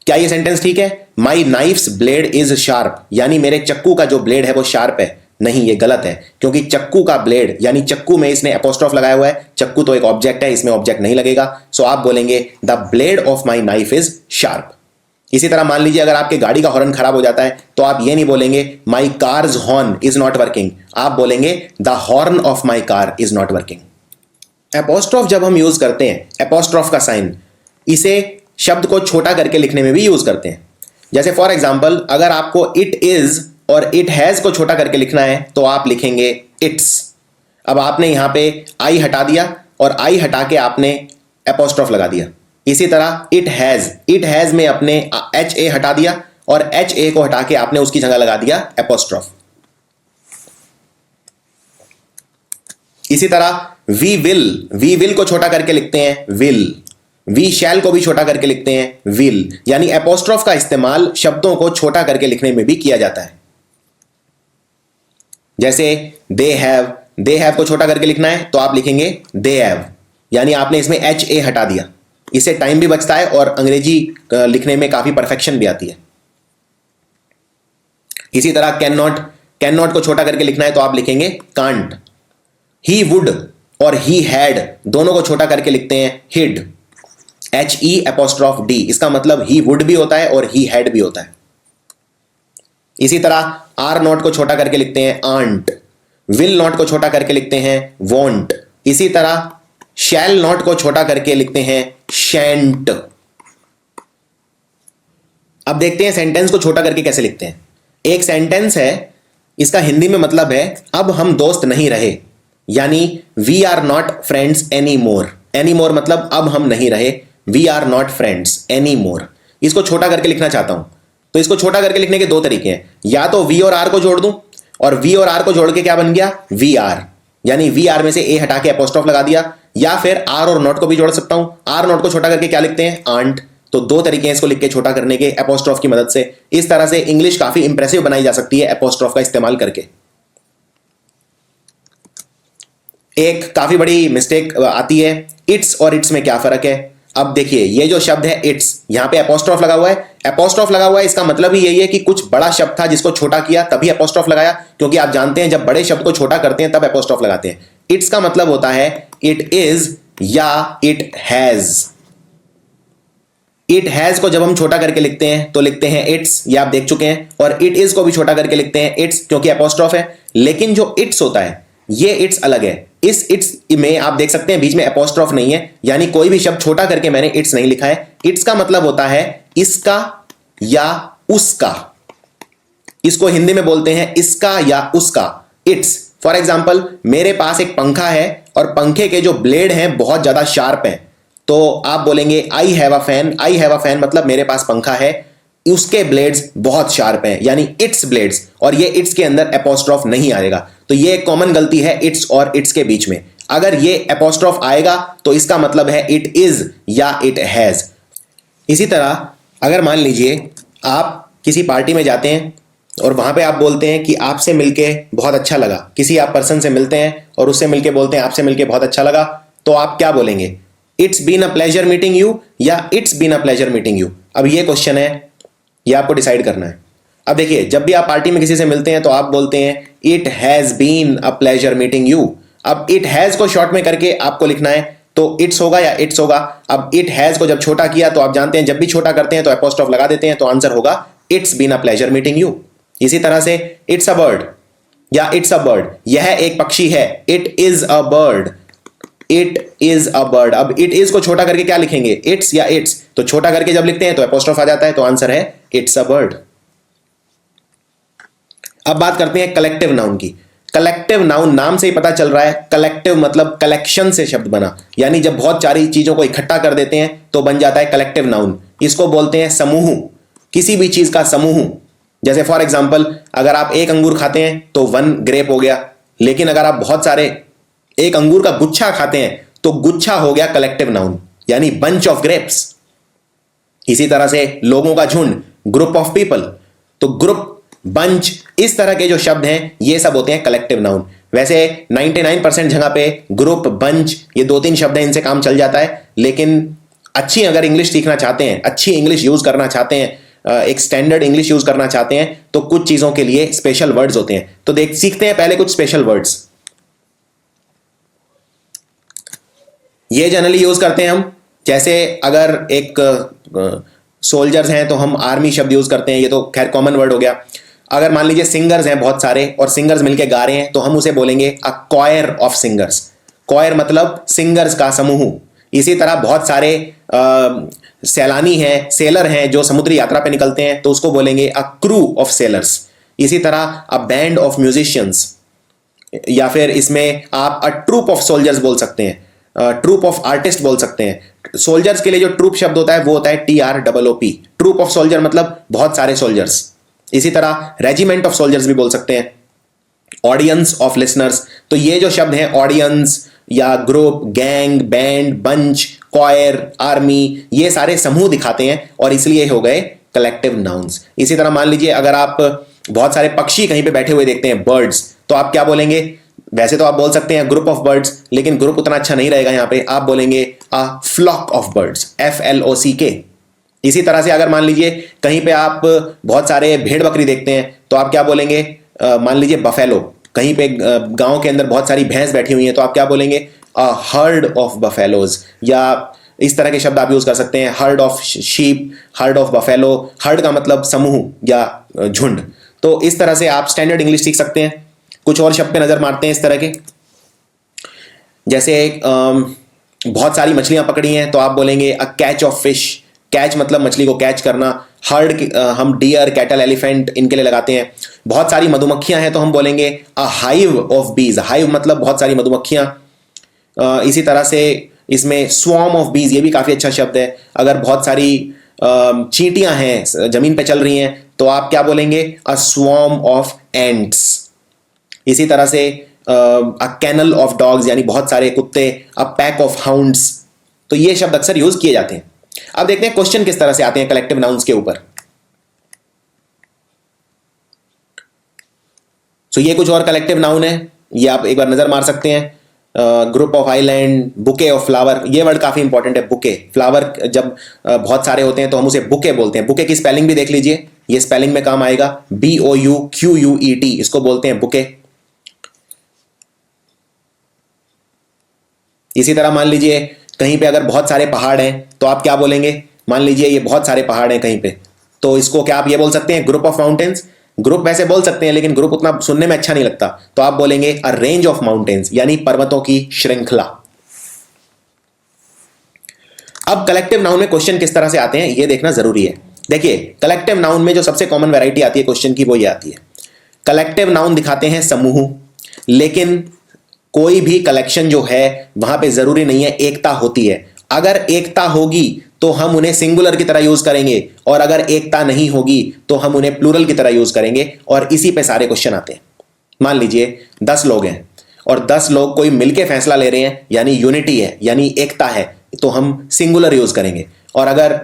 क्या ये सेंटेंस ठीक है? माई नाइफ्स ब्लेड इज शार्प, यानी मेरे चक्कू का जो ब्लेड है वो शार्प है। नहीं, ये गलत है, क्योंकि चक्कू का ब्लेड यानी चक्कू में इसने एपोस्ट्रोफ लगाया हुआ है। चक्कू तो एक ऑब्जेक्ट है, इसमें ऑब्जेक्ट नहीं लगेगा। सो आप बोलेंगे the blade of my knife is sharp. इसी तरह मान लीजिए अगर आपके गाड़ी का हॉर्न खराब हो जाता है, तो आप ये नहीं बोलेंगे my car's horn is not working, आप बोलेंगे the horn of my car is not working. Apostrophe जब हम यूज करते हैं, एपोस्ट्रोफ का साइन, इसे शब्द को छोटा करके लिखने में भी यूज करते हैं। जैसे फॉर एग्जाम्पल अगर आपको इट इज और इट हैज को छोटा करके लिखना है तो आप लिखेंगे इट्स। अब आपने यहां पे आई हटा दिया और आई हटा के आपने एपोस्ट्रोफ लगा दिया। इसी तरह इट हैज में अपने एच ए हटा दिया और एच ए को हटा के आपने उसकी जगह लगा दिया एपोस्ट्रोफ। इसी तरह वी विल को छोटा करके लिखते हैं विल, वी शैल को भी छोटा करके लिखते हैं विल। यानी एपोस्ट्रोफ का इस्तेमाल शब्दों को छोटा करके लिखने में भी किया जाता है। जैसे दे हैव को छोटा करके लिखना है तो आप लिखेंगे दे हैव, यानी आपने इसमें एच ए हटा दिया। इससे टाइम भी बचता है और अंग्रेजी लिखने में काफी परफेक्शन भी आती है। इसी तरह कैन नॉट को छोटा करके लिखना है तो आप लिखेंगे कांट। ही वुड और ही हैड दोनों को छोटा करके लिखते हैं he'd, H E apostrophe D. इसका मतलब ही वुड भी होता है और ही हैड भी होता है। इसी तरह आर नॉट को छोटा करके लिखते हैं आंट, विल नॉट को छोटा करके लिखते हैं वॉन्ट। इसी तरह शैल नॉट को छोटा करके लिखते हैं शैंट। अब देखते हैं सेंटेंस को छोटा करके कैसे लिखते हैं। एक सेंटेंस है, इसका हिंदी में मतलब है अब हम दोस्त नहीं रहे, यानी we are not friends any more. Any more मतलब अब हम नहीं रहे, we are not friends any more. इसको छोटा करके लिखना चाहता हूं तो इसको छोटा करके लिखने के दो तरीके हैं, या तो वी और आर को जोड़ दूं और वी और आर को जोड़ के क्या बन गया वी आर, यानी वी आर में से ए हटा के एपोस्ट्रोफ लगा दिया। या फिर आर और नॉट को भी जोड़ सकता हूं, आर नॉट को छोटा करके क्या लिखते हैं आंट। तो दो तरीके हैं इसको लिख के छोटा करने के एपोस्ट्रोफ की मदद से। इस तरह से इंग्लिश काफी इंप्रेसिव बनाई जा सकती है एपोस्ट्रोफ का इस्तेमाल करके। एक काफी बड़ी मिस्टेक आती है, इट्स और इट्स में क्या फर्क है। अब देखिए ये जो शब्द है इट्स, यहां पे एपोस्ट्रोफ लगा हुआ है। एपोस्ट्रोफ लगा हुआ है इसका मतलब ही यही है कि कुछ बड़ा शब्द था जिसको छोटा किया तभी एपोस्ट्रोफ लगाया, क्योंकि आप जानते हैं जब बड़े शब्द को छोटा करते हैं तब एपोस्ट्रोफ लगाते हैं। इट्स का मतलब होता है इट इज या इट हैज। इट हैज को जब हम छोटा करके लिखते हैं तो लिखते हैं इट्स, ये आप देख चुके हैं। और इट इज को भी छोटा करके लिखते हैं इट्स, क्योंकि एपोस्ट्रोफ है। लेकिन जो इट्स होता है ये इट्स अलग है। इस इट्स में आप देख सकते हैं बीच में एपोस्ट्रोफ नहीं है, यानी कोई भी शब्द छोटा करके मैंने इट्स नहीं लिखा है। इट्स का मतलब होता है इसका या उसका। इसको हिंदी में बोलते हैं इसका या उसका, इट्स। फॉर एग्जाम्पल मेरे पास एक पंखा है और पंखे के जो ब्लेड हैं बहुत ज्यादा शार्प हैं, तो आप बोलेंगे I have a fan. I have a fan मतलब मेरे पास पंखा है, उसके ब्लेड्स बहुत शार्प हैं, यानी इट्स ब्लेड्स। और ये इट्स के अंदर एपोस्ट्रोफ नहीं आएगा। तो ये एक कॉमन गलती है इट्स और इट्स के बीच में। अगर ये एपोस्ट्रोफ आएगा तो इसका मतलब है इट इज या इट हैज। इसी तरह अगर मान लीजिए आप किसी पार्टी में जाते हैं और वहां पे आप बोलते हैं कि आपसे मिलके बहुत अच्छा लगा, किसी आप पर्सन से मिलते हैं और उससे मिलके बोलते हैं आपसे मिलके बहुत अच्छा लगा, तो आप क्या बोलेंगे, it's been a pleasure meeting you या it's been a pleasure meeting you. अब ये क्वेश्चन है, ये आपको डिसाइड करना है। अब देखिए जब भी आप पार्टी में किसी से मिलते हैं तो आप बोलते हैं it has been a pleasure meeting you. अब इट हैज को शॉर्ट में करके आपको लिखना है तो इट्स होगा या इट्स होगा। अब इट हैज को जब छोटा किया तो आप जानते हैं जब भी छोटा करते हैं तो एपोस्ट्रोफ लगा देते हैं, तो आंसर होगा it's been a pleasure meeting you. इसी तरह से इट्स अ बर्ड या इट्स अ बर्ड, यह एक पक्षी है, it is a bird. It is a bird. अब इट इज को छोटा करके क्या लिखेंगे, इट्स या इट्स। तो छोटा करके जब लिखते हैं तो एपोस्ट्रोफ आ जाता है, तो आंसर है इट्स अ बर्ड। अब बात करते हैं कलेक्टिव नाउन की। कलेक्टिव नाउन नाम से ही पता चल रहा है, कलेक्टिव मतलब कलेक्शन से शब्द बना, यानी जब बहुत सारी चीजों को इकट्ठा कर देते हैं तो बन जाता है कलेक्टिव नाउन। इसको बोलते हैं समूह, किसी भी चीज का समूह। जैसे फॉर एग्जाम्पल अगर आप एक अंगूर खाते हैं तो वन ग्रेप हो गया, लेकिन अगर आप बहुत सारे एक अंगूर का गुच्छा खाते हैं तो गुच्छा हो गया कलेक्टिव नाउन, यानी बंच ऑफ ग्रेप्स। इसी तरह से लोगों का झुंड, ग्रुप ऑफ पीपल, तो ग्रुप, बंच, इस तरह के जो शब्द हैं ये सब होते हैं कलेक्टिव नाउन। वैसे 99% जगह पे ग्रुप, बंच, ये दो तीन शब्द हैं, इनसे काम चल जाता है। लेकिन अच्छी अगर इंग्लिश सीखना चाहते हैं, अच्छी इंग्लिश यूज करना चाहते हैं, एक स्टैंडर्ड इंग्लिश यूज करना चाहते हैं, तो कुछ चीजों के लिए स्पेशल वर्ड्स होते हैं। तो सीखते हैं पहले कुछ स्पेशल वर्ड्स। ये जनरली यूज करते हैं हम, जैसे अगर एक सोल्जर्स हैं तो हम आर्मी शब्द यूज करते हैं, ये तो खैर कॉमन वर्ड हो गया। अगर मान लीजिए सिंगर्स हैं बहुत सारे और सिंगर्स मिलके गा रहे हैं तो हम उसे बोलेंगे अ कॉयर ऑफ सिंगर्स। कॉयर मतलब सिंगर्स का समूह। इसी तरह बहुत सारे सैलानी है, सेलर हैं जो समुद्री यात्रा पे निकलते हैं, तो उसको बोलेंगे अ क्रू ऑफ सेलर्स। इसी तरह अ बैंड ऑफ म्यूजिशियंस, या फिर इसमें आप अ ट्रूप ऑफ सोल्जर्स बोल सकते हैं, ट्रूप ऑफ आर्टिस्ट बोल सकते हैं। सोल्जर्स के लिए जो ट्रूप शब्द होता है वो होता है TROOP। ट्रूप ऑफ सोल्जर मतलब बहुत सारे सोल्जर्स। इसी तरह रेजिमेंट ऑफ सोल्जर्स भी बोल सकते हैं। ऑडियंस ऑफ लिसनर्स, तो ये जो शब्द हैं ऑडियंस या group, gang, band, bunch, coir, army, ये सारे समूह दिखाते हैं और इसलिए हो गए कलेक्टिव नाउन्स। इसी तरह मान लीजिए अगर आप बहुत सारे पक्षी कहीं पे बैठे हुए देखते हैं, बर्ड्स, तो आप क्या बोलेंगे? वैसे तो आप बोल सकते हैं ग्रुप ऑफ बर्ड्स, लेकिन ग्रुप उतना अच्छा नहीं रहेगा यहां पे, आप बोलेंगे a flock of birds, FLOCK। इसी तरह से अगर मान लीजिए कहीं पे आप बहुत सारे भेड़ बकरी देखते हैं, तो आप क्या बोलेंगे? मान लीजिए बफेलो, कहीं पे गांव के अंदर बहुत सारी भैंस बैठी हुई हैं, तो आप क्या बोलेंगे? A herd of buffaloes. या इस तरह के शब्द आप यूज कर सकते हैं, heard of sheep, heard of buffalo. Heard का मतलब समूह या झुंड। तो इस तरह से आप स्टैंडर्ड इंग्लिश सीख सकते हैं। कुछ और शब्द पे नजर मारते हैं इस तरह के, जैसे बहुत सारी मछलियां पकड़ी हैं, तो आप बोलेंगे a catch of fish. Catch मतलब मछली को कैच करना। हर्ड हम डियर, कैटल, एलिफेंट इनके लिए लगाते हैं। बहुत सारी मधुमक्खियां हैं, तो हम बोलेंगे अ हाइव ऑफ बीज। हाइव मतलब बहुत सारी मधुमक्खियां। इसी तरह से इसमें स्वॉर्म ऑफ बीज, ये भी काफी अच्छा शब्द है। अगर बहुत सारी चींटियां हैं जमीन पे चल रही हैं, तो आप क्या बोलेंगे? अ स्वॉर्म ऑफ एंट्स। इसी तरह से अ कैनल ऑफ डॉग्स, यानी बहुत सारे कुत्ते। A pack of hounds. तो ये शब्द अक्सर यूज किए जाते हैं। अब देखते हैं क्वेश्चन किस तरह से आते हैं कलेक्टिव नाउन्स के ऊपर। तो ये कुछ और कलेक्टिव नाउन है, ये आप एक बार नजर मार सकते हैं। Group of island, bouquet of flower, ये वर्ड काफी इंपॉर्टेंट है। बुके, फ्लावर जब बहुत सारे होते हैं तो हम उसे बुके बोलते हैं। बुके की स्पेलिंग भी देख लीजिए, ये स्पेलिंग में काम आएगा, BOUQUET, इसको बोलते हैं बुके। इसी तरह मान लीजिए कहीं पे अगर बहुत सारे पहाड़ हैं, तो आप क्या बोलेंगे? मान लीजिए ये बहुत सारे पहाड़ हैं कहीं पे, तो इसको क्या आप ये बोल सकते हैं? Group of mountains. ग्रुप वैसे बोल सकते हैं, लेकिन ग्रुप उतना सुनने में अच्छा नहीं लगता, तो आप बोलेंगे अ रेंज ऑफ माउंटेन्स, यानी पर्वतों की श्रृंखला। अब कलेक्टिव नाउन में क्वेश्चन किस तरह से आते हैं ये देखना जरूरी है। देखिए कलेक्टिव नाउन में जो सबसे कॉमन वैरायटी आती है क्वेश्चन की, वो ये आती है। कलेक्टिव नाउन दिखाते हैं समूह, लेकिन कोई भी कलेक्शन जो है वहां पे जरूरी नहीं है एकता होती है। अगर एकता होगी तो हम उन्हें सिंगुलर की तरह यूज करेंगे, और अगर एकता नहीं होगी तो हम उन्हें प्लूरल की तरह यूज करेंगे। और इसी पे सारे क्वेश्चन आते हैं। मान लीजिए 10 लोग हैं और 10 लोग कोई मिलके फैसला ले रहे हैं, यानी यूनिटी है, यानी एकता है, तो हम सिंगुलर यूज करेंगे। और अगर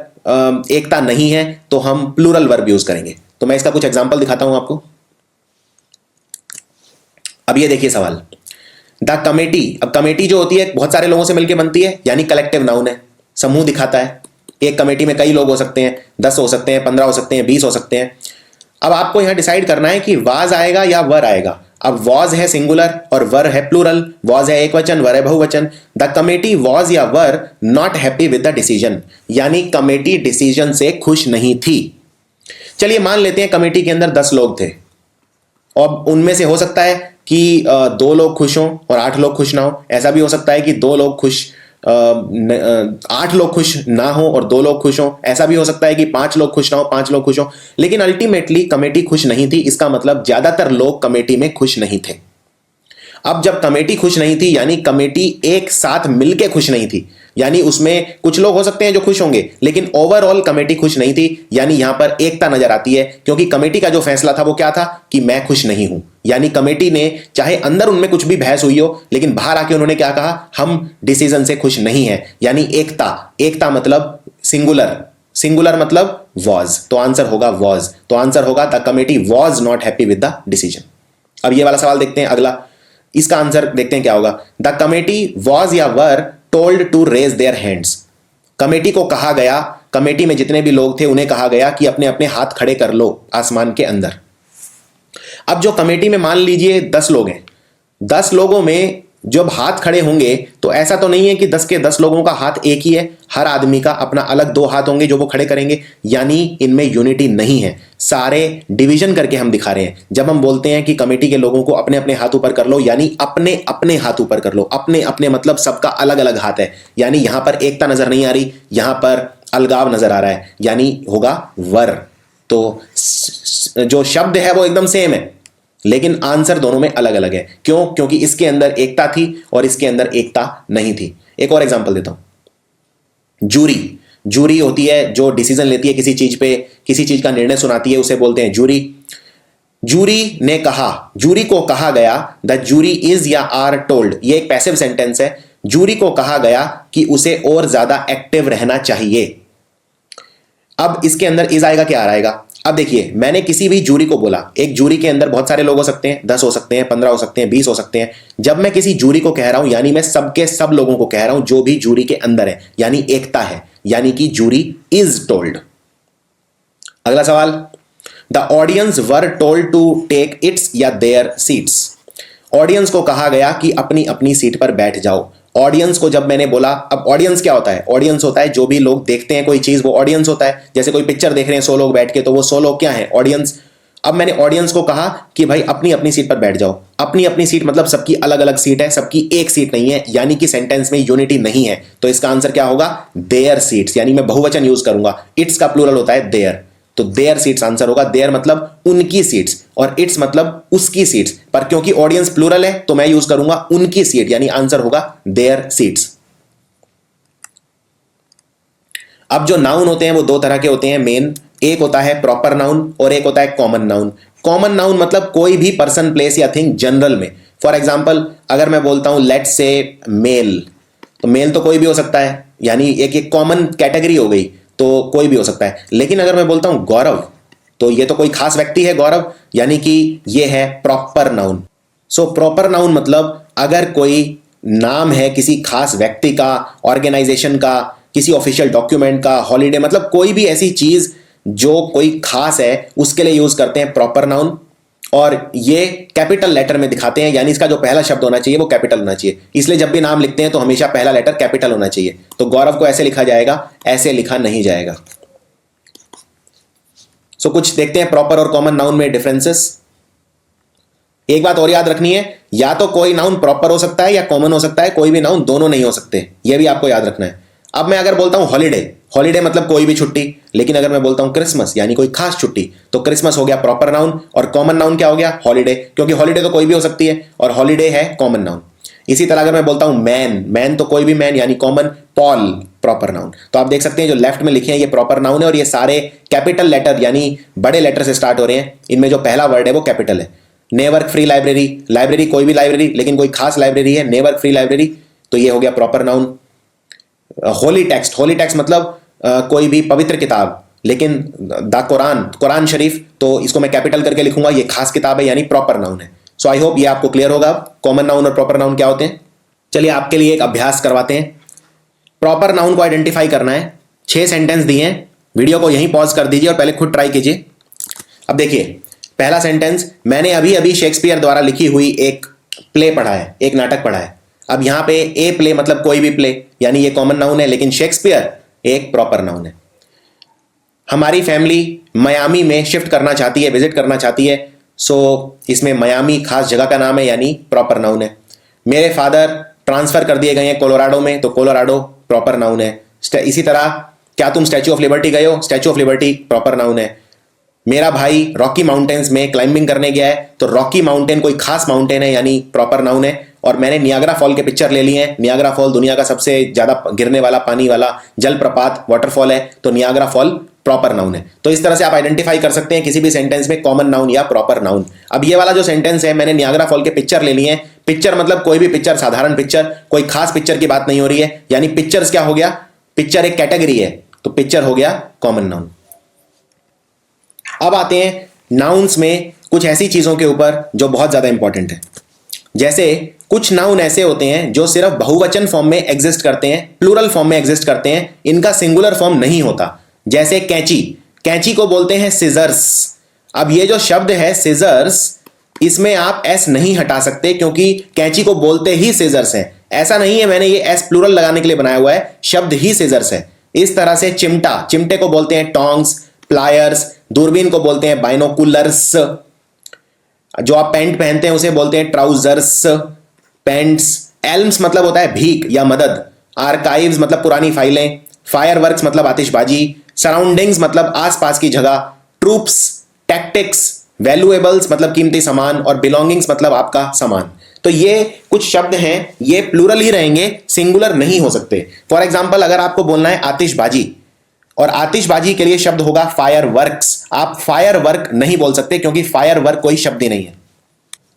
एकता नहीं है तो हम प्लूरल वर्ब यूज करेंगे। तो मैं इसका कुछ एग्जांपल दिखाता हूं आपको। अब ये देखिए सवाल, द कमेटी। अब कमेटी जो होती है बहुत सारे लोगों से मिलकर बनती है, यानी कलेक्टिव नाउन है, समूह दिखाता है। एक कमेटी में कई लोग हो सकते हैं, 10 हो सकते हैं, 15 हो सकते हैं, 20 हो सकते हैं। अब आपको यहां डिसाइड करना है कि वाज आएगा या वर आएगा। अब वॉज है सिंगुलर और वर है प्लूरल। वॉज है एक वचन, वर है बहुवचन। द कमेटी वॉज या were not happy with the decision, यानी कमेटी डिसीजन से खुश नहीं थी। चलिए मान लेते हैं कमेटी के अंदर 10 लोग थे, और उनमें से हो सकता है कि 2 लोग खुश हों और 8 लोग खुश ना हो। ऐसा भी हो सकता है कि 2 लोग खुश 8 लोग खुश ना हो और 2 लोग खुश हों। ऐसा भी हो सकता है कि 5 लोग खुश ना हो, 5 लोग खुश हों। लेकिन अल्टीमेटली कमेटी खुश नहीं थी, इसका मतलब ज्यादातर लोग कमेटी में खुश नहीं थे। अब जब कमेटी खुश नहीं थी, यानी कमेटी एक साथ मिलके खुश नहीं थी, यानी उसमें कुछ लोग हो सकते हैं जो खुश होंगे, लेकिन ओवरऑल कमेटी खुश नहीं थी। यानी यहां पर एकता नजर आती है, क्योंकि कमेटी का जो फैसला था वो क्या था कि मैं खुश नहीं हूं। यानी कमेटी ने, चाहे अंदर उनमें कुछ भी बहस हुई हो, लेकिन बाहर आके उन्होंने क्या कहा? हम डिसीजन से खुश नहीं है। यानी एकता। एकता मतलब सिंगुलर, सिंगुलर मतलब वॉज, तो आंसर होगा वॉज। तो आंसर होगा the committee was not happy with the decision. अब ये वाला सवाल देखते हैं अगला, इसका आंसर देखते हैं क्या होगा। द कमेटी वॉज या were told to raise their hands. Committee को कहा गया, कमेटी में जितने भी लोग थे उन्हें कहा गया कि अपने अपने हाथ खड़े कर लो आसमान के अंदर। अब जो कमेटी में मान लीजिए 10 लोग हैं, 10 लोगों में जब हाथ खड़े होंगे, तो ऐसा तो नहीं है कि 10 के 10 लोगों का हाथ एक ही है। हर आदमी का अपना अलग 2 हाथ होंगे जो वो खड़े करेंगे, यानी इनमें यूनिटी नहीं है। सारे डिवीजन करके हम दिखा रहे हैं। जब हम बोलते हैं कि कमेटी के लोगों को अपने अपने हाथ ऊपर कर लो, यानी अपने अपने हाथ ऊपर कर लो। अपने अपने मतलब सबका अलग अलग हाथ है, यानी यहां पर एकता नजर नहीं आ रही, यहां पर अलगाव नजर आ रहा है, यानी होगा वर। तो जो शब्द है वो एकदम सेम है, लेकिन आंसर दोनों में अलग अलग है। क्यों? क्योंकि इसके अंदर एकता थी और इसके अंदर एकता नहीं थी। एक और एग्जांपल देता हूं। जूरी, जूरी होती है जो डिसीजन लेती है किसी चीज पे, किसी चीज का निर्णय सुनाती है, उसे बोलते हैं जूरी। जूरी ने कहा, जूरी को कहा गया, द जूरी इज या आर टोल्ड, ये एक पैसिव सेंटेंस है। जूरी को कहा गया कि उसे और ज्यादा एक्टिव रहना चाहिए। अब इसके अंदर इज आएगा, क्या आएगा? अब देखिए, मैंने किसी भी जूरी को बोला, एक जूरी के अंदर बहुत सारे लोग हो सकते हैं, 10 हो सकते हैं, 15 हो सकते हैं, 20 हो सकते हैं। जब मैं किसी जूरी को कह रहा हूं, यानी मैं सबके सब लोगों को कह रहा हूं जो भी जूरी के अंदर है, यानी एकता है, यानी कि जूरी इज टोल्ड। अगला सवाल, the audience were told to take its या देयर सीट्स। ऑडियंस को कहा गया कि अपनी अपनी सीट पर बैठ जाओ। ऑडियंस को जब मैंने बोला, अब ऑडियंस क्या होता है? ऑडियंस होता है जो भी लोग देखते हैं कोई चीज, वो ऑडियंस होता है। जैसे कोई पिक्चर देख रहे हैं 100 लोग बैठ के, तो वो 100 लोग क्या है? ऑडियंस। अब मैंने ऑडियंस को कहा कि भाई अपनी अपनी सीट पर बैठ जाओ। अपनी अपनी सीट मतलब सबकी अलग अलग सीट है, सबकी एक सीट नहीं है, यानी कि सेंटेंस में यूनिटी नहीं है। तो इसका आंसर क्या होगा? देयर सीट्स, यानी मैं बहुवचन यूज करूंगा। इट्स का प्लूरल होता है देयर, तो देयर सीट्स आंसर होगा। देयर मतलब उनकी सीट्स और इट्स मतलब उसकी सीट्स, पर क्योंकि ऑडियंस प्लूरल है तो मैं यूज करूंगा उनकी सीट, यानी आंसर होगा देयर सीट्स। अब जो नाउन होते हैं वो दो तरह के होते हैं मेन, एक होता है प्रॉपर नाउन और एक होता है कॉमन नाउन। कॉमन नाउन मतलब कोई भी पर्सन, प्लेस या थिंग जनरल में। फॉर एग्जाम्पल, अगर मैं बोलता हूं लेट्स से मेल, तो मेल तो कोई भी हो सकता है, यानी एक कॉमन कैटेगरी हो गई, तो कोई भी हो सकता है। लेकिन अगर मैं बोलता हूं गौरव, तो ये तो कोई खास व्यक्ति है गौरव, यानी कि ये है proper noun. So proper noun मतलब अगर कोई नाम है किसी खास व्यक्ति का, ऑर्गेनाइजेशन का, किसी ऑफिशियल डॉक्यूमेंट का, हॉलीडे, मतलब कोई भी ऐसी चीज जो कोई खास है, उसके लिए यूज करते हैं प्रॉपर नाउन। और ये कैपिटल लेटर में दिखाते हैं, यानी इसका जो पहला शब्द होना चाहिए वो कैपिटल होना चाहिए। इसलिए जब भी नाम लिखते हैं तो हमेशा पहला लेटर कैपिटल होना चाहिए। तो गौरव को ऐसे लिखा जाएगा, ऐसे लिखा नहीं जाएगा। सो कुछ देखते हैं प्रॉपर और कॉमन नाउन में डिफरेंसेस। एक बात और याद रखनी है, या तो कोई नाउन प्रॉपर हो सकता है या कॉमन हो सकता है, कोई भी नाउन दोनों नहीं हो सकते, यह भी आपको याद रखना है। अब मैं अगर बोलता हूं हॉलीडे, हॉलीडे मतलब कोई भी छुट्टी, लेकिन अगर मैं बोलता हूं क्रिसमस यानी कोई खास छुट्टी, तो क्रिसमस हो गया प्रॉपर नाउन और कॉमन नाउन क्या हो गया? हॉलीडे, क्योंकि हॉलीडे तो कोई भी हो सकती है और हॉलीडे है कॉमन नाउन। इसी तरह अगर मैं बोलता हूं मैन, मैन तो कोई भी मैन यानी कॉमन, पॉल प्रॉपर नाउन। तो आप देख सकते हैं जो लेफ्ट में लिखे हैं ये प्रॉपर नाउन है और ये सारे कैपिटल लेटर यानी बड़े लेटर से स्टार्ट हो रहे हैं। इनमें जो पहला वर्ड है वो कैपिटल है। नेवर्क फ्री लाइब्रेरी, लाइब्रेरी कोई भी लाइब्रेरी, लेकिन कोई खास लाइब्रेरी है, नेवर्क फ्री लाइब्रेरी, तो ये हो गया proper noun. Holi text, Holi text मतलब कोई भी पवित्र किताब, लेकिन द कुरान, कुरान शरीफ, तो इसको मैं कैपिटल करके लिखूंगा, ये खास किताब है यानी प्रॉपर नाउन है। सो आई होप ये आपको क्लियर होगा कॉमन नाउन और प्रॉपर नाउन क्या होते हैं। चलिए आपके लिए एक अभ्यास करवाते हैं। प्रॉपर नाउन को आइडेंटिफाई करना है। 6 सेंटेंस दिए हैं, वीडियो को यहीं पॉज कर दीजिए और पहले खुद ट्राई कीजिए। अब देखिए पहला सेंटेंस, मैंने अभी अभी शेक्सपियर द्वारा लिखी हुई एक प्ले पढ़ा है, एक नाटक पढ़ा है। अब यहां पे ए प्ले मतलब कोई भी प्ले, यानी ये कॉमन नाउन है, लेकिन शेक्सपियर एक प्रॉपर नाउन है। हमारी फैमिली मियामी में शिफ्ट करना चाहती है, विजिट करना चाहती है, सो इसमें मियामी खास जगह का नाम है यानी प्रॉपर नाउन है। मेरे फादर ट्रांसफर कर दिए गए हैं कोलोराडो में, तो कोलोराडो प्रॉपर नाउन है। इसी तरह क्या तुम स्टैच्यू ऑफ लिबर्टी गए हो? Statue of liberty proper noun है। मेरा भाई रॉकी माउंटेन्स में क्लाइंबिंग करने गया है, तो रॉकी माउंटेन कोई खास माउंटेन है यानी प्रॉपर नाउन है। और मैंने नियाग्रा फॉल के पिक्चर ले लिए हैं। नियाग्रा फॉल दुनिया का सबसे ज्यादा गिरने वाला पानी वाला जलप्रपात, वाटरफॉल है, तो नियाग्रा फॉल प्रॉपर नाउन है। तो इस तरह से आप आइडेंटिफाई कर सकते हैं किसी भी सेंटेंस में कॉमन नाउन या प्रॉपर नाउन। अब ये वाला जो सेंटेंस है, मैंने नियाग्रा फॉल के पिक्चर ले लिए हैं, पिक्चर मतलब कोई भी पिक्चर, साधारण पिक्चर, कोई खास पिक्चर की बात नहीं हो रही है, यानी पिक्चर्स क्या हो गया? पिक्चर एक कैटेगरी है, तो पिक्चर हो गया कॉमन नाउन। अब आते हैं नाउन्स में कुछ ऐसी चीजों के ऊपर जो बहुत ज्यादा इंपॉर्टेंट है। जैसे कुछ नाउन ऐसे होते हैं जो सिर्फ बहुवचन फॉर्म में एग्जिस्ट करते हैं, प्लूरल फॉर्म में एग्जिस्ट करते हैं, इनका सिंगुलर फॉर्म नहीं होता। जैसे कैंची, कैंची को बोलते हैं सिजर्स। अब ये जो शब्द है सिजर्स, इसमें आप एस नहीं हटा सकते क्योंकि कैंची को बोलते ही सिजर्स है। ऐसा नहीं है मैंने ये एस प्लूरल लगाने के लिए बनाया हुआ है, शब्द ही सिजर्स है। इस तरह से चिमटा, चिमटे को बोलते हैं टोंग्स, प्लायर्स, दूरबीन को बोलते हैं बाइनोकुलर्स, जो आप पैंट पहनते हैं उसे बोलते हैं ट्राउजर्स, पैंट्स। एल्म्स मतलब होता है भीख या मदद, आर्काइव्स मतलब पुरानी फाइलें, फायरवर्क्स मतलब आतिशबाजी, सराउंडिंग्स मतलब आसपास की जगह, ट्रूप्स, टैक्टिक्स, वैल्यूएबल्स मतलब कीमती सामान, और बिलोंगिंग्स मतलब आपका सामान। तो ये कुछ शब्द हैं, ये प्लूरल ही रहेंगे, सिंगुलर नहीं हो सकते। फॉर एग्जाम्पल अगर आपको बोलना है आतिशबाजी, और आतिशबाजी के लिए शब्द होगा फायरवर्क्स, आप फायरवर्क नहीं बोल सकते क्योंकि फायरवर्क कोई शब्द ही नहीं है।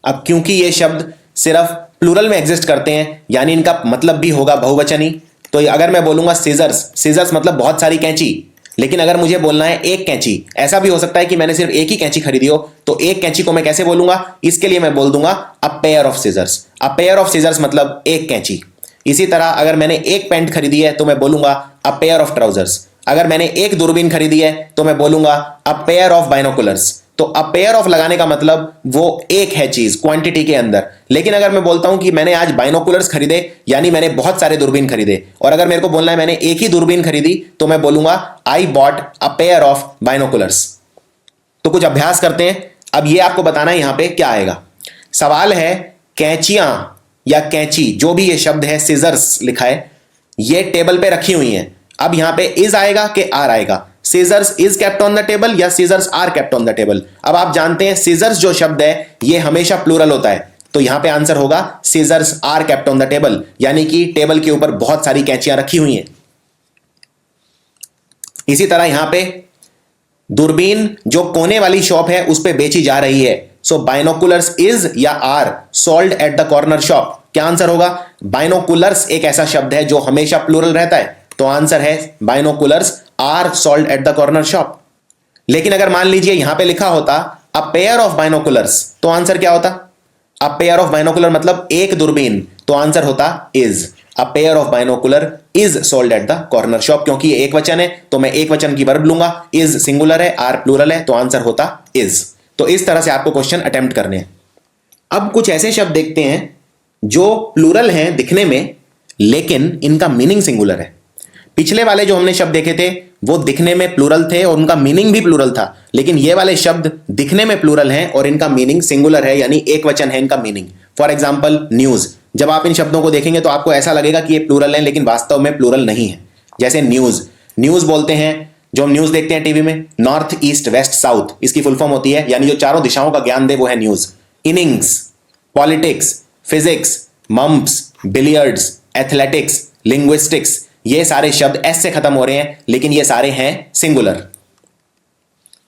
अब क्योंकि ये शब्द सिर्फ प्लूरल में एग्जिस्ट करते हैं, यानी इनका मतलब भी होगा बहुवचनी। तो अगर मैं बोलूंगा सीजर्स, सीजर्स मतलब बहुत सारी कैंची, लेकिन अगर मुझे बोलना है एक कैंची, ऐसा भी हो सकता है कि मैंने सिर्फ एक ही कैंची खरीदी हो, तो एक कैंची को मैं कैसे बोलूंगा? इसके लिए मैं बोल दूंगा a pair of scissors. A pair of scissors मतलब एक कैंची। इसी तरह अगर मैंने एक पैंट खरीदी है तो मैं बोलूंगा अ पेयर ऑफ ट्राउजर्स। अगर मैंने एक दूरबीन खरीदी है तो मैं बोलूंगा अ पेयर ऑफ बाइनोकुलर्स। तो अ पेयर ऑफ लगाने का मतलब वो एक है चीज क्वांटिटी के अंदर। लेकिन अगर मैं बोलता हूं कि मैंने आज बाइनोकुलर्स खरीदे, यानी मैंने बहुत सारे दूरबीन खरीदे, और अगर मेरे को बोलना है मैंने एक ही दूरबीन खरीदी, तो मैं बोलूंगा I bought a pair of binoculars. तो कुछ अभ्यास करते हैं। अब ये आपको बताना है यहां पे क्या आएगा। सवाल है कैंचियां या कैंची, जो भी ये शब्द है, सीजर्स लिखा है, ये टेबल पे रखी हुई हैं। अब यहां पे इज आएगा कि आर आएगा? Scissors is kept on the table या scissors are kept on the table? अब आप जानते हैं सीजर्स जो शब्द है ये हमेशा प्लूरल होता है, तो यहां पे आंसर होगा scissors are kept on the table, यानी कि टेबल के ऊपर बहुत सारी कैंचियां रखी हुई हैं। इसी तरह यहां पे दूरबीन जो कोने वाली शॉप है उस पे बेची जा रही है, सो बाइनोकुलर्स इज या are sold at the corner shop? क्या आंसर होगा? बाइनोकुलर्स एक ऐसा शब्द है जो हमेशा प्लूरल रहता है, तो आंसर है binoculars are sold at the corner shop. लेकिन अगर मान लीजिए यहां पे लिखा होता अ पेयर ऑफ बाइनोकुलर्स, तो आंसर क्या होता? अ पेयर ऑफ बाइनोकुलर मतलब एक दूरबीन, तो आंसर होता is. A pair of binocular is sold at the corner shop. क्योंकि ये एक वचन है तो मैं एक वचन की वर्ब लूंगा, इज सिंगुलर है, आर प्लूरल है, तो आंसर होता इज। तो इस तरह से आपको क्वेश्चन अटेम्प्ट करने हैं। अब कुछ ऐसे शब्द देखते हैं जो प्लूरल हैं दिखने में, लेकिन इनका मीनिंग सिंगुलर है। पिछले वाले जो हमने शब्द देखे थे वो दिखने में प्लूरल थे और उनका मीनिंग भी प्लूरल था, लेकिन ये वाले शब्द दिखने में प्लूरल हैं और इनका मीनिंग सिंगुलर है, यानी एक वचन है इनका मीनिंग। फॉर एग्जाम्पल न्यूज, जब आप इन शब्दों को देखेंगे तो आपको ऐसा लगेगा कि ये प्लूरल है, लेकिन वास्तव में प्लूरल नहीं है। जैसे न्यूज, न्यूज बोलते हैं, जो हम न्यूज देखते हैं टीवी में, नॉर्थ ईस्ट वेस्ट साउथ, इसकी फुल फॉर्म होती है, यानी जो चारों दिशाओं का ज्ञान दे वो है news. Innings, politics, physics, mumps, billiards, athletics, linguistics, ये सारे शब्द एस से खत्म हो रहे हैं, लेकिन ये सारे हैं सिंगुलर।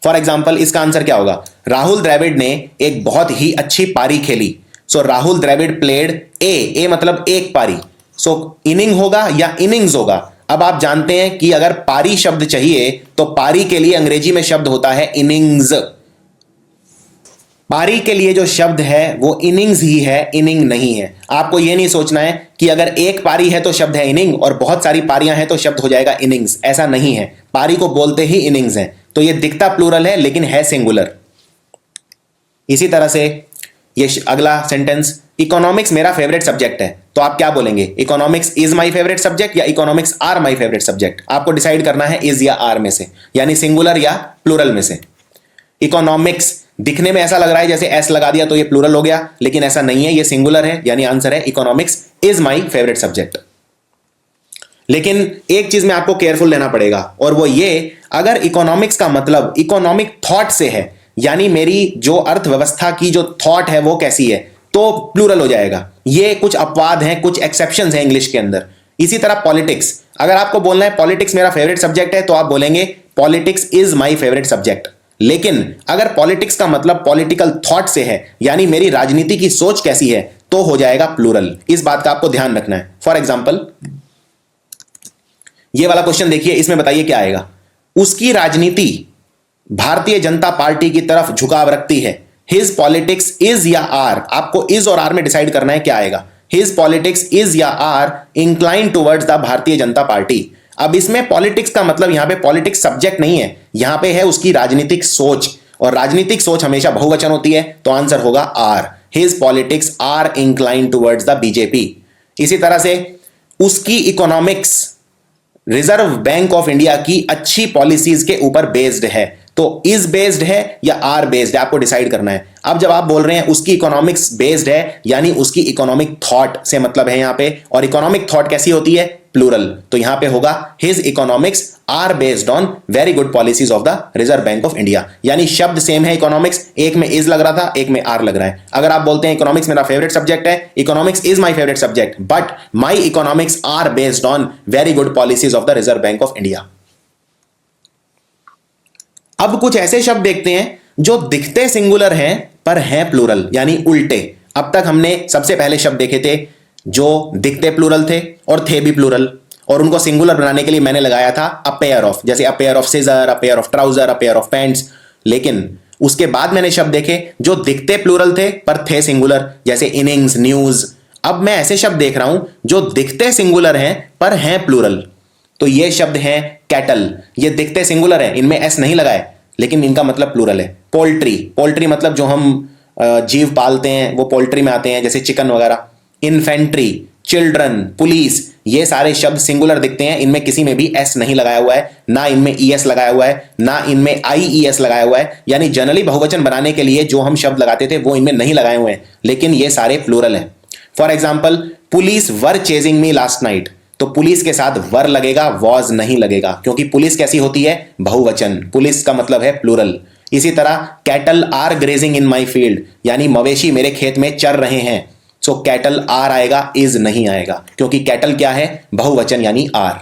फॉर एग्जाम्पल इसका आंसर क्या होगा? राहुल द्रविड़ ने एक बहुत ही अच्छी पारी खेली, सो राहुल द्रविड़ प्लेड ए मतलब एक पारी, सो इनिंग होगा या इनिंग्स होगा? अब आप जानते हैं कि अगर पारी शब्द चाहिए तो पारी के लिए अंग्रेजी में शब्द होता है इनिंग्स। पारी के लिए जो शब्द है वो इनिंग्स ही है, इनिंग नहीं है। आपको यह नहीं सोचना है कि अगर एक पारी है तो शब्द है इनिंग और बहुत सारी पारियां हैं तो शब्द हो जाएगा इनिंग्स, ऐसा नहीं है। पारी को बोलते ही इनिंग्स है, तो ये दिखता प्लूरल है लेकिन है सिंगुलर। इसी तरह से ये अगला सेंटेंस, इकोनॉमिक्स मेरा फेवरेट सब्जेक्ट है, तो आप क्या बोलेंगे? Economics is my favourite subject या economics are my favourite subject? आपको डिसाइड करना है इज या आर में से, यानी सिंगुलर या प्लूरल में से। इकोनॉमिक्स दिखने में ऐसा लग रहा है जैसे एस लगा दिया तो ये प्लूरल हो गया, लेकिन ऐसा नहीं है, ये सिंगुलर है, यानी आंसर है economics is my favourite subject. लेकिन एक चीज में आपको केयरफुल रहना पड़ेगा, और वो ये, अगर इकोनॉमिक्स का मतलब इकोनॉमिक थॉट से है, यानी मेरी जो अर्थव्यवस्था की जो थॉट है वो कैसी है, तो प्लूरल हो जाएगा। ये कुछ अपवाद हैं, कुछ एक्सेप्शंस हैं इंग्लिश के अंदर। इसी तरह पॉलिटिक्स, अगर आपको बोलना है पॉलिटिक्स मेरा फेवरेट सब्जेक्ट है, तो आप बोलेंगे politics is my favourite subject. लेकिन अगर पॉलिटिक्स का मतलब पॉलिटिकल थॉट से है, यानी मेरी राजनीति की सोच कैसी है, तो हो जाएगा प्लूरल। इस बात का आपको ध्यान रखना है। फॉर एग्जाम्पल ये वाला क्वेश्चन देखिए, इसमें बताइए क्या आएगा। उसकी राजनीति भारतीय जनता पार्टी की तरफ झुकाव रखती है। हिज पॉलिटिक्स इज या आर, आपको इज और आर में डिसाइड करना है क्या आएगा। हिज पॉलिटिक्स इज या are incline towards the Bharatiya Janata party. अब इसमें पॉलिटिक्स का मतलब यहां पे पॉलिटिक्स सब्जेक्ट नहीं है, यहां पे है उसकी राजनीतिक सोच, और राजनीतिक सोच हमेशा बहुवचन होती है, तो आंसर होगा are. His politics are incline towards the BJP. इसी तरह से उसकी economics reserve bank of India की अच्छी पॉलिसीज के ऊपर बेस्ड है, तो इज बेस्ड है या आर बेस्ड है, आपको डिसाइड करना है। अब जब आप बोल रहे हैं उसकी इकोनॉमिक्स बेस्ड है, यानी उसकी इकोनॉमिक थॉट से मतलब है यहां पे, और इकोनॉमिक थॉट कैसी होती है? प्लूरल, तो यहां पे होगा his economics are based on very good policies of the reserve bank of India. यानी शब्द सेम है इकोनॉमिक्स, एक में इज लग रहा था, एक में आर लग रहा है। अगर आप बोलते हैं इकोनॉमिक्स मेरा फेवरेट सब्जेक्ट है, economics is my favourite subject, but my economics are based on very good policies of the reserve bank of India. अब कुछ ऐसे शब्द देखते हैं जो दिखते सिंगुलर हैं पर हैं प्लूरल, यानी उल्टे। अब तक हमने सबसे पहले शब्द देखे थे जो दिखते प्लूरल थे और थे भी प्लूरल, और उनको सिंगुलर बनाने के लिए मैंने लगाया था अ पेयर ऑफ, जैसे a pair of scissor, a pair of trouser, a pair of pants. लेकिन उसके बाद मैंने शब्द देखे जो दिखते प्लूरल थे पर थे सिंगुलर, जैसे इनिंग्स, न्यूज। अब मैं ऐसे शब्द देख रहा हूं जो दिखते सिंगुलर हैं पर हैं प्लूरल, तो ये शब्द हैं कैटल। ये दिखते सिंगुलर हैं, इनमें एस नहीं लगाए, लेकिन इनका मतलब प्लूरल है। पोल्ट्री, पोल्ट्री मतलब जो हम जीव पालते हैं वो पोल्ट्री में आते हैं, जैसे चिकन वगैरह। इन्फेंट्री, चिल्ड्रन, पुलिस, ये सारे शब्द सिंगुलर दिखते हैं, इनमें किसी में भी एस नहीं लगाया हुआ है, ना इनमें ईएस लगाया हुआ है, ना इनमें आईईएस लगाया हुआ है। यानी जनरली बहुवचन बनाने के लिए जो हम शब्द लगाते थे वो इनमें नहीं लगाए हुए हैं, लेकिन ये सारे प्लूरल हैं। For example, police were chasing me last night, तो पुलिस के साथ वर लगेगा, वॉज नहीं लगेगा, क्योंकि पुलिस कैसी होती है? बहुवचन, पुलिस का मतलब है प्लूरल। इसी तरह cattle are grazing in my field, यानी मवेशी मेरे खेत में चर रहे हैं, सो कैटल आर आएगा, इज नहीं आएगा, क्योंकि कैटल क्या है? बहुवचन, यानी आर।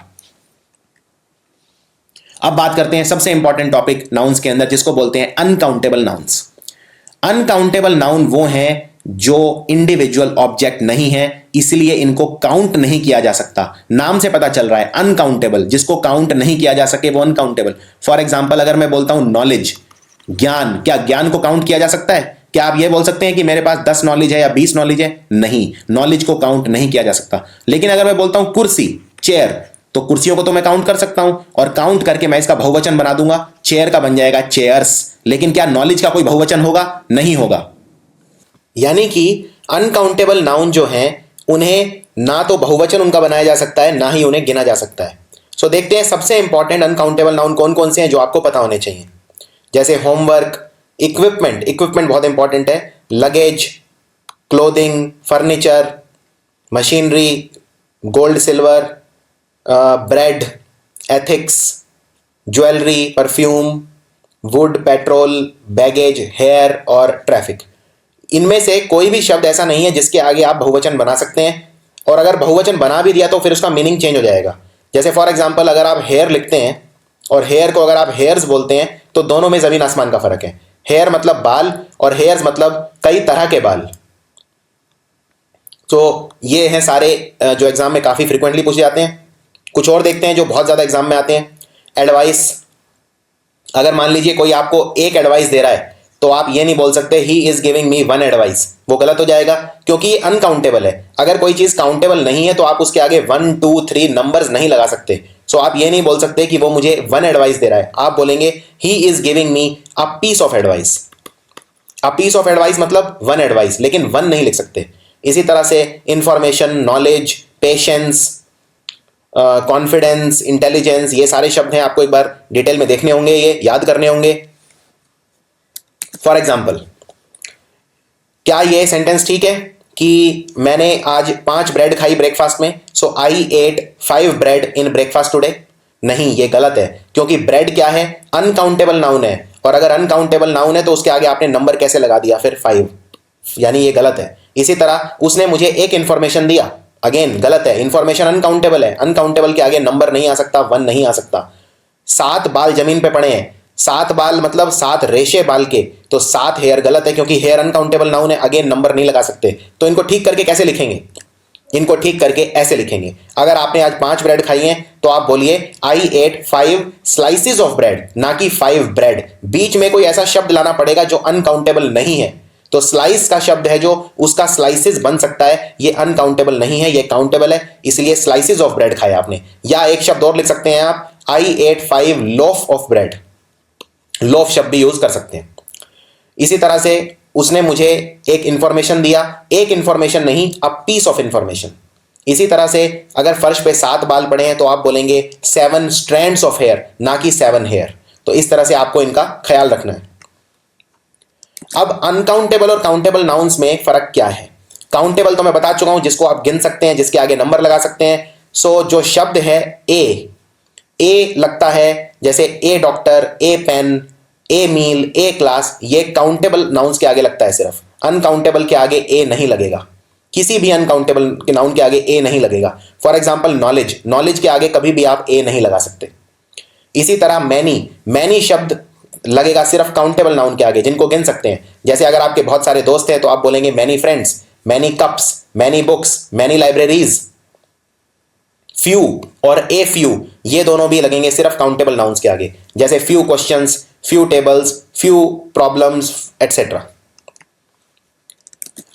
अब बात करते हैं सबसे इंपॉर्टेंट टॉपिक नाउन्स के अंदर, जिसको बोलते हैं अनकाउंटेबल नाउन्स। अनकाउंटेबल नाउन वो हैं जो इंडिविजुअल ऑब्जेक्ट नहीं है, इसलिए इनको काउंट नहीं किया जा सकता। नाम से पता चल रहा है अनकाउंटेबल, जिसको काउंट नहीं किया जा सके वो अनकाउंटेबल। फॉर एग्जाम्पल, अगर मैं बोलता हूं नॉलेज, ज्ञान, क्या ज्ञान को काउंट किया जा सकता है? क्या आप ये बोल सकते हैं कि मेरे पास 10 नॉलेज है या 20 नॉलेज है? नहीं, नॉलेज को काउंट नहीं किया जा सकता। लेकिन अगर मैं बोलता हूं कुर्सी, चेयर, तो कुर्सियों को तो मैं काउंट कर सकता हूं, और काउंट करके मैं इसका बहुवचन बना दूंगा, चेयर का बन जाएगा चेयर्स। लेकिन क्या नॉलेज का कोई बहुवचन होगा? नहीं होगा। यानी कि अनकाउंटेबल नाउन जो हैं उन्हें ना तो बहुवचन उनका बनाया जा सकता है, ना ही उन्हें गिना जा सकता है। सो देखते हैं सबसे इंपॉर्टेंट अनकाउंटेबल नाउन कौन कौन से हैं जो आपको पता होने चाहिए। जैसे होमवर्क, इक्विपमेंट, इक्विपमेंट बहुत इंपॉर्टेंट है, luggage, clothing, furniture, machinery, gold silver, bread, ethics, jewellery, perfume, wood, petrol, baggage, hair और ट्रैफिक। इनमें से कोई भी शब्द ऐसा नहीं है जिसके आगे आप बहुवचन बना सकते हैं, और अगर बहुवचन बना भी दिया तो फिर उसका मीनिंग चेंज हो जाएगा। जैसे फॉर एग्जांपल, अगर आप हेयर लिखते हैं और हेयर को अगर आप हेयर्स बोलते हैं तो दोनों में ज़मीन आसमान का फर्क है। हेयर मतलब बाल और हेयर्स मतलब कई तरह के बाल। तो ये हैं सारे जो एग्जाम में काफ़ी फ्रिक्वेंटली पूछे जाते हैं। कुछ और देखते हैं जो बहुत ज़्यादा एग्जाम में आते हैं। एडवाइस, अगर मान लीजिए कोई आपको एक एडवाइस दे रहा है तो आप ये नहीं बोल सकते ही is giving me one advice, वो गलत हो जाएगा, क्योंकि ये अनकाउंटेबल है। अगर कोई चीज़ काउंटेबल नहीं है तो आप उसके आगे 1 2 3 नंबर्स नहीं लगा सकते। सो आप ये नहीं बोल सकते कि वो मुझे वन एडवाइस दे रहा है, आप बोलेंगे he is giving me a piece of advice. A piece of advice मतलब वन एडवाइस, लेकिन वन नहीं लिख सकते। इसी तरह से information, knowledge, patience, confidence, intelligence, ये सारे शब्द हैं, आपको एक बार डिटेल में देखने होंगे, ये याद करने होंगे। फॉर एग्जाम्पल, क्या ये सेंटेंस ठीक है कि मैंने आज 5 ब्रेड खाई ब्रेकफास्ट में, so I ate 5 bread in breakfast today? नहीं, ये गलत है, क्योंकि ब्रेड क्या है? अनकाउंटेबल नाउन है, और अगर अनकाउंटेबल नाउन है तो उसके आगे आपने नंबर कैसे लगा दिया फिर 5, यानी ये गलत है। इसी तरह उसने मुझे एक इंफॉर्मेशन दिया, अगेन गलत है, इंफॉर्मेशन अनकाउंटेबल है, अनकाउंटेबल के आगे नंबर नहीं आ सकता, 1 नहीं आ सकता। 7 बाल जमीन पे पड़े हैं, 7 बाल मतलब 7 रेशे बाल के, तो 7 हेयर गलत है, क्योंकि हेयर अनकाउंटेबल नाउन है, अगेन नंबर नहीं लगा सकते। तो इनको ठीक करके कैसे लिखेंगे? इनको ठीक करके ऐसे लिखेंगे। अगर आपने आज 5 ब्रेड खाई हैं तो आप बोलिए आई एट 5 स्लाइसेस ऑफ ब्रेड, ना कि 5 ब्रेड। बीच में कोई ऐसा शब्द लाना पड़ेगा जो अनकाउंटेबल नहीं है। तो स्लाइस का शब्द है जो उसका स्लाइसेस बन सकता है, ये अनकाउंटेबल नहीं है, ये काउंटेबल है, इसलिए स्लाइसेस ऑफ ब्रेड खाए आपने। या एक शब्द और लिख सकते हैं आप, I ate 5 loaf of bread, loaf शब्द भी यूज कर सकते हैं। इसी तरह से उसने मुझे एक इंफॉर्मेशन दिया, एक इंफॉर्मेशन नहीं, अ पीस ऑफ इंफॉर्मेशन। इसी तरह से अगर फर्श पे 7 बाल पड़े हैं तो आप बोलेंगे 7 स्ट्रैंड्स ऑफ हेयर, ना कि 7 हेयर। तो इस तरह से आपको इनका ख्याल रखना है। अब अनकाउंटेबल और काउंटेबल नाउन्स में फर्क क्या है? काउंटेबल तो मैं बता चुका हूं, जिसको आप गिन सकते हैं, जिसके आगे नंबर लगा सकते हैं। सो जो शब्द है ए लगता है जैसे ए डॉक्टर, ए पेन, ए मील, ए क्लास, ये काउंटेबल नाउन्स के आगे लगता है सिर्फ, अनकाउंटेबल के आगे ए नहीं लगेगा, किसी भी अनकाउंटेबल के नाउन के आगे ए नहीं लगेगा। फॉर एग्जाम्पल नॉलेज, नॉलेज के आगे कभी भी आप ए नहीं लगा सकते। इसी तरह मैनी शब्द लगेगा सिर्फ काउंटेबल नाउन के आगे जिनको गिन सकते हैं। जैसे अगर आपके बहुत सारे दोस्त हैं तो आप बोलेंगे many friends, many cups, many books, many libraries. Few और ए फ्यू ये दोनों भी लगेंगे सिर्फ काउंटेबल नाउन्स के आगे, जैसे few questions, few tables, few problems etcetera.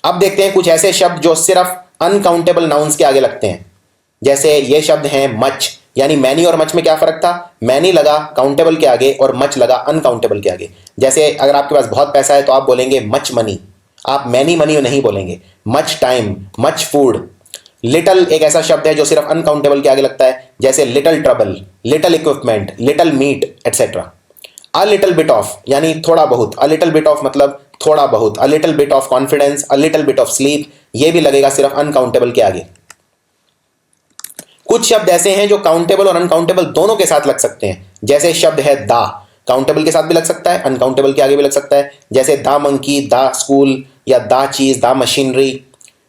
अब देखते हैं कुछ ऐसे शब्द जो सिर्फ अनकाउंटेबल नाउन्स के आगे लगते हैं। जैसे ये शब्द हैं मच, यानी मैनी और मच में क्या फर्क था, मैनी लगा काउंटेबल के आगे और मच लगा अनकाउंटेबल के आगे। जैसे अगर आपके पास बहुत पैसा है तो आप बोलेंगे मच मनी, आप मैनी मनी नहीं बोलेंगे। Much time, much food. Little एक ऐसा शब्द है जो सिर्फ अनकाउंटेबल के आगे लगता है, जैसे little trouble, little equipment, little meat etcetera. A little bit of यानी थोड़ा बहुत, अ लिटल बिट ऑफ मतलब थोड़ा बहुत, अ little bit of confidence, a little bit of sleep, ये भी लगेगा सिर्फ अनकाउंटेबल के आगे। कुछ शब्द ऐसे हैं जो काउंटेबल और अनकाउंटेबल दोनों के साथ लग सकते हैं। जैसे शब्द है दा, काउंटेबल के साथ भी लग सकता है, अनकाउंटेबल के आगे भी लग सकता है। जैसे दा मंकी, दा स्कूल या दा चीज, दा मशीनरी,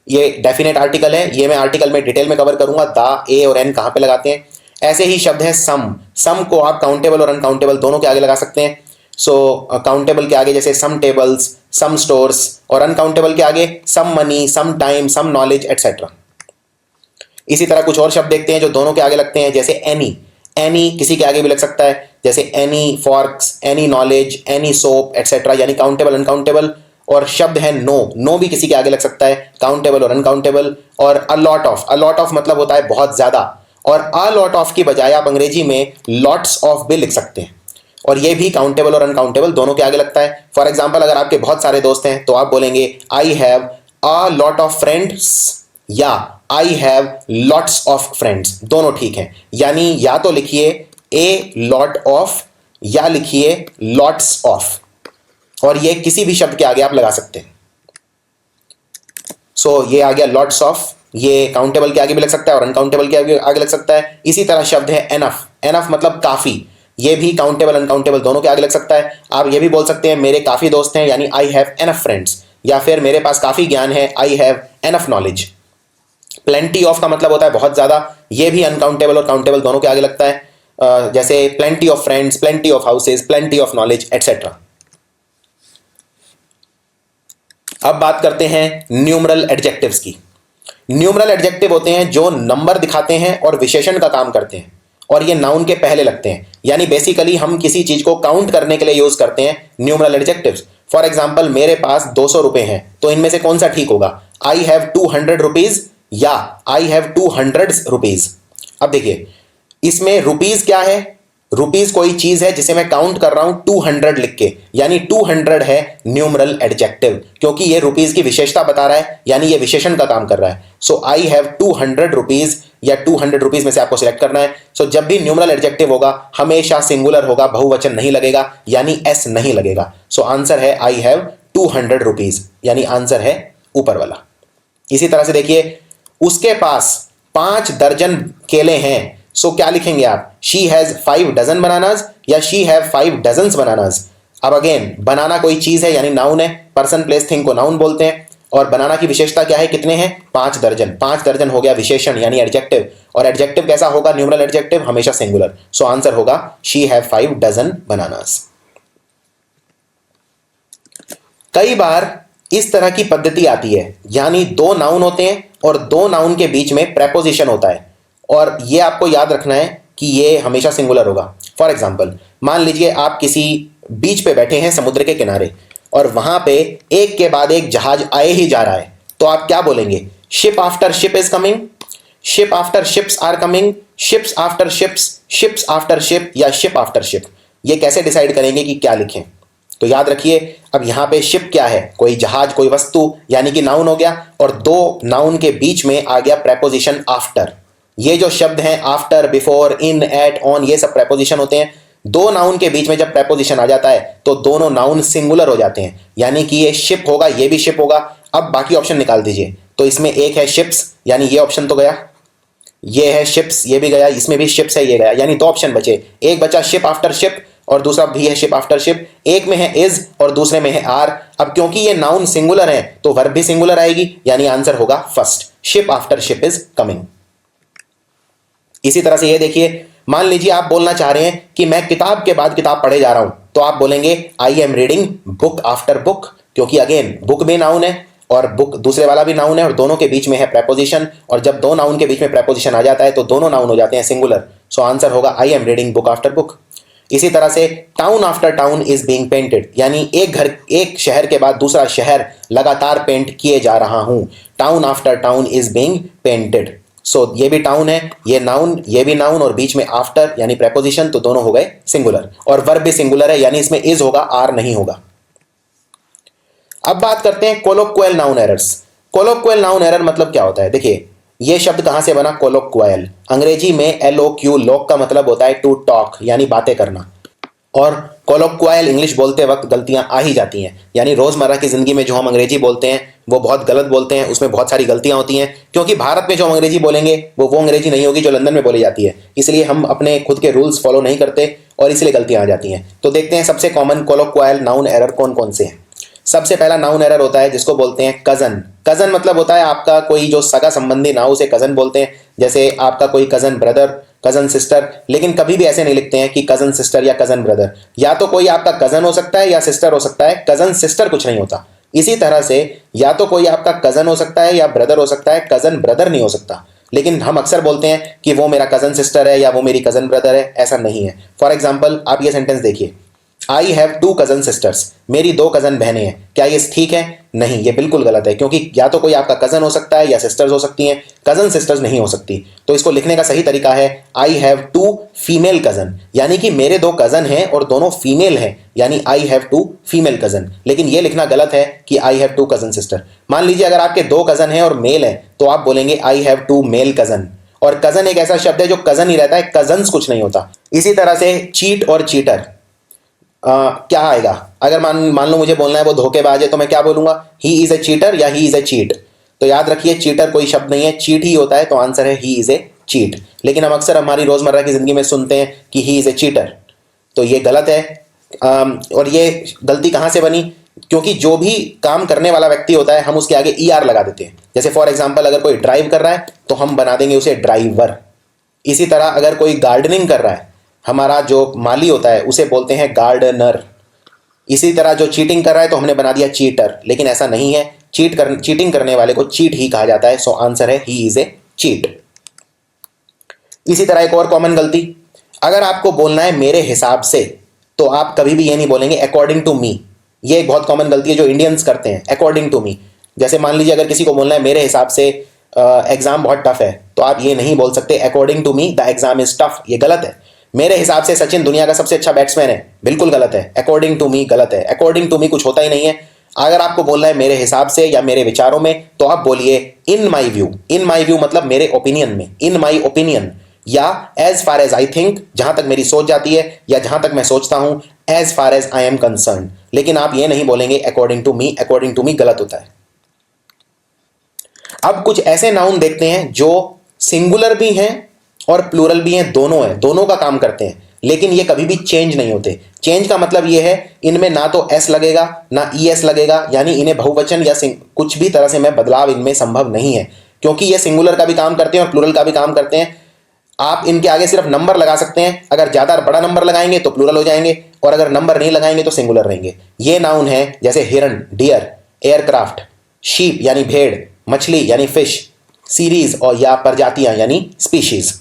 ये डेफिनेट आर्टिकल है, ये मैं आर्टिकल में डिटेल में कवर करूंगा दा, ए और एन कहां पे लगाते हैं। ऐसे ही शब्द है सम को आप काउंटेबल और अनकाउंटेबल दोनों के आगे लगा सकते हैं। सो काउंटेबल के आगे जैसे सम टेबल्स, सम स्टोर्स, और अनकाउंटेबल के आगे some money, some time, some knowledge etcetera. इसी तरह कुछ और शब्द देखते हैं जो दोनों के आगे लगते हैं, जैसे एनी किसी के आगे भी लग सकता है, जैसे any forex, any knowledge, any soap etcetera, यानी काउंटेबल अनकाउंटेबल। और शब्द है नो भी किसी के आगे लग सकता है, काउंटेबल और अनकाउंटेबल। और अ लॉट ऑफ मतलब होता है बहुत ज्यादा, और अ लॉट ऑफ की बजाय आप अंग्रेजी में लॉट्स ऑफ भी लिख सकते हैं, और ये भी काउंटेबल और अनकाउंटेबल दोनों के आगे लगता है। फॉर एग्जाम्पल अगर आपके बहुत सारे दोस्त हैं तो आप बोलेंगे I have a lot of friends या I have lots of friends, दोनों ठीक हैं। यानी या तो लिखिए ए लॉट ऑफ या लिखिए लॉट्स ऑफ, और ये किसी भी शब्द के आगे आप लगा सकते हैं। सो ये आ गया लॉट्स ऑफ, ये काउंटेबल के आगे भी लग सकता है और अनकाउंटेबल के आगे लग सकता है। इसी तरह शब्द है एनफ मतलब काफी, ये भी काउंटेबल अनकाउंटेबल दोनों के आगे लग सकता है। आप ये भी बोल सकते हैं मेरे काफी दोस्त हैं, यानी आई हैव एनफ फ्रेंड्स, या फिर मेरे पास काफी ज्ञान है, I have enough knowledge. Plenty of का मतलब होता है बहुत ज्यादा, ये भी अनकाउंटेबल और काउंटेबल दोनों के आगे लगता है। जैसे plenty of friends, plenty of houses, plenty of knowledge etcetera. अब बात करते हैं न्यूमरल एडजेक्टिव्स की। न्यूमरल एडजेक्टिव होते हैं जो नंबर दिखाते हैं और विशेषण का काम करते हैं, और ये नाउन के पहले लगते हैं। यानी बेसिकली हम किसी चीज को काउंट करने के लिए यूज करते हैं न्यूमरल एडजेक्टिव्स। फॉर एग्जाम्पल मेरे पास 200 रुपए हैं, तो इनमें से कौन सा ठीक होगा, आई हैव 200 रुपीज या आई हैव 200 रुपीज। अब देखिए इसमें रुपीज क्या है, रुपीज कोई चीज है जिसे मैं काउंट कर रहा हूं 200 लिख के, यानी 200 है न्यूमरल एडजेक्टिव, क्योंकि ये रुपीज की विशेषता बता रहा है, यानी ये विशेषण का काम कर रहा है। सो आई हैव 200 रुपीज या 200 रुपीज में से आपको सिलेक्ट करना है। सो जब भी न्यूमरल एडजेक्टिव होगा हमेशा सिंगुलर होगा, बहुवचन नहीं लगेगा, यानी एस नहीं लगेगा। सो आंसर है आई हैव 200 रुपीज, यानी आंसर है ऊपर वाला। इसी तरह से देखिए उसके पास 5 दर्जन केले हैं, सो क्या लिखेंगे आप, शी हैज 5 डजन बनानाज या शी हैव 5 डजन्स बनानाज। अब अगेन बनाना कोई चीज है यानी नाउन है, पर्सन प्लेस थिंग को नाउन बोलते हैं, और बनाना की विशेषता क्या है, कितने हैं, 5 दर्जन। 5 दर्जन हो गया विशेषण यानी एडजेक्टिव, और एडजेक्टिव कैसा होगा, न्यूमरल एडजेक्टिव हमेशा सिंगुलर। सो आंसर होगा शी हैव 5 डजन बनानास। कई बार इस तरह की पद्धति आती है, यानी 2 नाउन होते हैं और 2 नाउन के बीच में प्रेपोजिशन होता है, और ये आपको याद रखना है कि ये हमेशा सिंगुलर होगा। फॉर एग्जाम्पल मान लीजिए आप किसी बीच पे बैठे हैं समुद्र के किनारे, और वहां पे एक के बाद एक जहाज आए ही जा रहा है, तो आप क्या बोलेंगे, ship after ship is coming, ship after ships are coming, ships after ships, ships after ship, या शिप आफ्टर शिप। ये कैसे डिसाइड करेंगे कि क्या लिखें, तो याद रखिए अब यहां पे शिप क्या है, कोई जहाज, कोई वस्तु, यानी कि नाउन हो गया, और 2 नाउन के बीच में आ गया प्रेपोजिशन आफ्टर। ये जो शब्द हैं after, before, in, at, on, ये सब प्रेपोजिशन होते हैं। 2 नाउन के बीच में जब प्रेपोजिशन आ जाता है तो दोनों नाउन सिंगुलर हो जाते हैं, यानी कि ये शिप होगा, ये भी शिप होगा। अब बाकी ऑप्शन निकाल दीजिए, तो इसमें एक है शिप्स, यानी ये ऑप्शन तो गया, ये है शिप्स, ये भी गया, इसमें भी शिप्स है, ये गया, यानी दो ऑप्शन बचे। एक बचा शिप आफ्टर शिप और दूसरा भी है शिप आफ्टर शिप। एक में है इज और दूसरे में है आर। अब क्योंकि ये नाउन सिंगुलर है तो वर्ब भी सिंगुलर आएगी, यानी आंसर होगा first, ship after ship is coming. इसी तरह से ये देखिए, मान लीजिए आप बोलना चाह रहे हैं कि मैं किताब के बाद किताब पढ़े जा रहा हूं, तो आप बोलेंगे I am reading book after book, क्योंकि अगेन बुक भी नाउन है और बुक दूसरे वाला भी नाउन है और दोनों के बीच में है प्रेपोजिशन, और जब दो नाउन के बीच में प्रेपोजिशन आ जाता है तो दोनों नाउन हो जाते हैं सिंगुलर। सो आंसर होगा I am reading book after book. इसी तरह से town after town is being painted, यानी एक शहर के बाद दूसरा शहर लगातार पेंट किए जा रहा हूं। Town after town is being painted. सो ये भी टाउन है, ये नाउन, ये भी नाउन और बीच में आफ्टर यानी प्रेपोजिशन, तो दोनों हो गए सिंगुलर। और वर्ब भी सिंगुलर है, यानी इसमें इज होगा, आर नहीं होगा। अब बात करते हैं कोलोक्वल नाउन एरर्स। कोलोक्वल नाउन एरर मतलब क्या होता है? देखिए, ये शब्द कहां से बना? कोलोक्वल। अंग्रेजी में LOQ, लोक का मतलब होता है टू टॉक, यानी बातें करना। और कोलोक्वल इंग्लिश बोलते वक्त गलतियां आ ही जाती हैं, यानी रोजमर्रा की जिंदगी में जो हम अंग्रेजी बोलते हैं वो बहुत गलत बोलते हैं, उसमें बहुत सारी गलतियां होती हैं, क्योंकि भारत में जो हम अंग्रेजी बोलेंगे वो अंग्रेजी नहीं होगी जो लंदन में बोली जाती है, इसलिए हम अपने खुद के रूल्स फॉलो नहीं करते और इसलिए गलतियां आ जाती हैं। तो देखते हैं सबसे कॉमन कोलोक्वल नाउन एरर कौन कौन से हैं। सबसे पहला नाउन एरर होता है जिसको बोलते हैं कजन। कजन मतलब होता है आपका कोई जो सगा संबंधी ना हो उसे कजन बोलते हैं, जैसे आपका कोई कजन ब्रदर, कजन सिस्टर, लेकिन कभी भी ऐसे नहीं लिखते हैं कि कजन सिस्टर या कजन ब्रदर। या तो कोई आपका कजन हो सकता है या सिस्टर हो सकता है, कजन सिस्टर कुछ नहीं होता। इसी तरह से या तो कोई आपका कजन हो सकता है या ब्रदर हो सकता है, कजन ब्रदर नहीं हो सकता। लेकिन हम अक्सर बोलते हैं कि वो मेरा कजन सिस्टर है या वो मेरी कजन ब्रदर है, ऐसा नहीं है। फॉर एग्जाम्पल आप ये सेंटेंस देखिए, आई हैव 2 कजन सिस्टर्स, मेरी 2 कजन बहनें हैं। क्या ये ठीक है? नहीं, ये बिल्कुल गलत है, क्योंकि या तो कोई आपका कजन हो सकता है या सिस्टर्स हो सकती हैं, कजन सिस्टर्स नहीं हो सकती। तो इसको लिखने का सही तरीका है आई हैव 2 फीमेल कजन, यानी कि मेरे 2 कजन हैं और दोनों फीमेल हैं, यानी आई हैव 2 फीमेल कजन। लेकिन ये लिखना गलत है कि आई हैव 2 कजन सिस्टर। मान लीजिए अगर आपके 2 कजन हैं और मेल हैं तो आप बोलेंगे आई हैव 2 मेल कजन। और कजन एक ऐसा शब्द है जो कजन ही रहता है, कजन्स कुछ नहीं होता। इसी तरह से चीट और चीटर क्या आएगा? अगर मान लो मुझे बोलना है वो धोखेबाज है, तो मैं क्या बोलूंगा? ही इज ए चीटर या ही इज ए चीट। तो याद रखिए चीटर कोई शब्द नहीं है, चीट ही होता है, तो आंसर है ही इज ए चीट। लेकिन हम अक्सर हमारी रोजमर्रा की जिंदगी में सुनते हैं कि ही इज ए चीटर, तो ये गलत है। और ये गलती कहां से बनी? क्योंकि जो भी काम करने वाला व्यक्ति होता है हम उसके आगे ER लगा देते हैं। जैसे फॉर एग्जाम्पल अगर कोई ड्राइव कर रहा है तो हम बना देंगे उसे ड्राइवर। इसी तरह अगर कोई गार्डनिंग कर रहा है, हमारा जो माली होता है उसे बोलते हैं गार्डनर। इसी तरह जो चीटिंग कर रहा है तो हमने बना दिया चीटर, लेकिन ऐसा नहीं है, चीटिंग करने वाले को चीट ही कहा जाता है। सो आंसर है ही इज ए चीट। इसी तरह एक और कॉमन गलती, अगर आपको बोलना है मेरे हिसाब से, तो आप कभी भी ये नहीं बोलेंगे अकॉर्डिंग टू मी। ये एक बहुत कॉमन गलती है जो इंडियंस करते हैं, अकॉर्डिंग टू मी। जैसे मान लीजिए अगर किसी को बोलना है मेरे हिसाब से एग्जाम बहुत टफ है, तो आप ये नहीं बोल सकते according to me the exam is tough, ये गलत है। मेरे हिसाब से सचिन दुनिया का सबसे अच्छा बैट्समैन है, बिल्कुल गलत है, अकॉर्डिंग टू मी गलत है। अकॉर्डिंग टू मी कुछ होता ही नहीं है। अगर आपको बोलना है मेरे हिसाब से या मेरे विचारों में, तो आप बोलिए इन my view. In my view मतलब मेरे ओपिनियन में, इन माई ओपिनियन, या as far as I think, जहां तक मेरी सोच जाती है या जहां तक मैं सोचता हूं, as far as I am concern. लेकिन आप ये नहीं बोलेंगे according to me, according to me गलत होता है। अब कुछ ऐसे नाउन देखते हैं जो सिंगुलर भी हैं और प्लूरल भी हैं, दोनों हैं, दोनों का काम करते हैं, लेकिन ये कभी भी चेंज नहीं होते। चेंज का मतलब ये है इनमें ना तो एस लगेगा ना ES लगेगा, यानी इन्हें बहुवचन या कुछ भी तरह से में बदलाव इनमें संभव नहीं है, क्योंकि ये सिंगुलर का भी काम करते हैं और प्लूरल का भी काम करते हैं। आप इनके आगे सिर्फ नंबर लगा सकते हैं, अगर ज्यादा बड़ा नंबर लगाएंगे तो प्लूरल हो जाएंगे और अगर नंबर नहीं लगाएंगे तो सिंगुलर रहेंगे। ये नाउन है जैसे हिरन, डियर, एयरक्राफ्ट, शीप यानी भेड़, मछली यानी फिश, सीरीज और या प्रजातियां यानी स्पीशीज।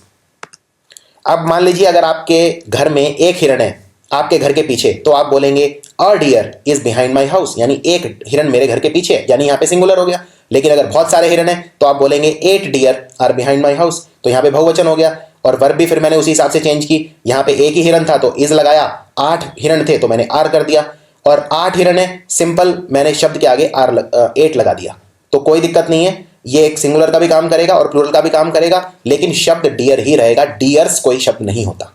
अब मान लीजिए अगर आपके घर में एक हिरन है आपके घर के पीछे, तो आप बोलेंगे a deer is behind my house, यानी एक हिरन मेरे घर के पीछे, यानी यहाँ पे सिंगुलर हो गया। लेकिन अगर बहुत सारे हिरन हैं तो आप बोलेंगे 8 deer are behind my house, तो यहाँ पे बहुवचन हो गया। और वर्ब भी फिर मैंने उसी हिसाब से चेंज की, यहाँ पे एक ही हिरन था तो इज लगाया, 8 हिरन थे तो मैंने आर कर दिया, और 8 हिरन है सिंपल, मैंने शब्द के आगे 8 लगा दिया, तो कोई दिक्कत नहीं है। ये एक सिंगुलर का भी काम करेगा और प्लूरल का भी काम करेगा, लेकिन शब्द डियर ही रहेगा, डियर्स कोई शब्द नहीं होता।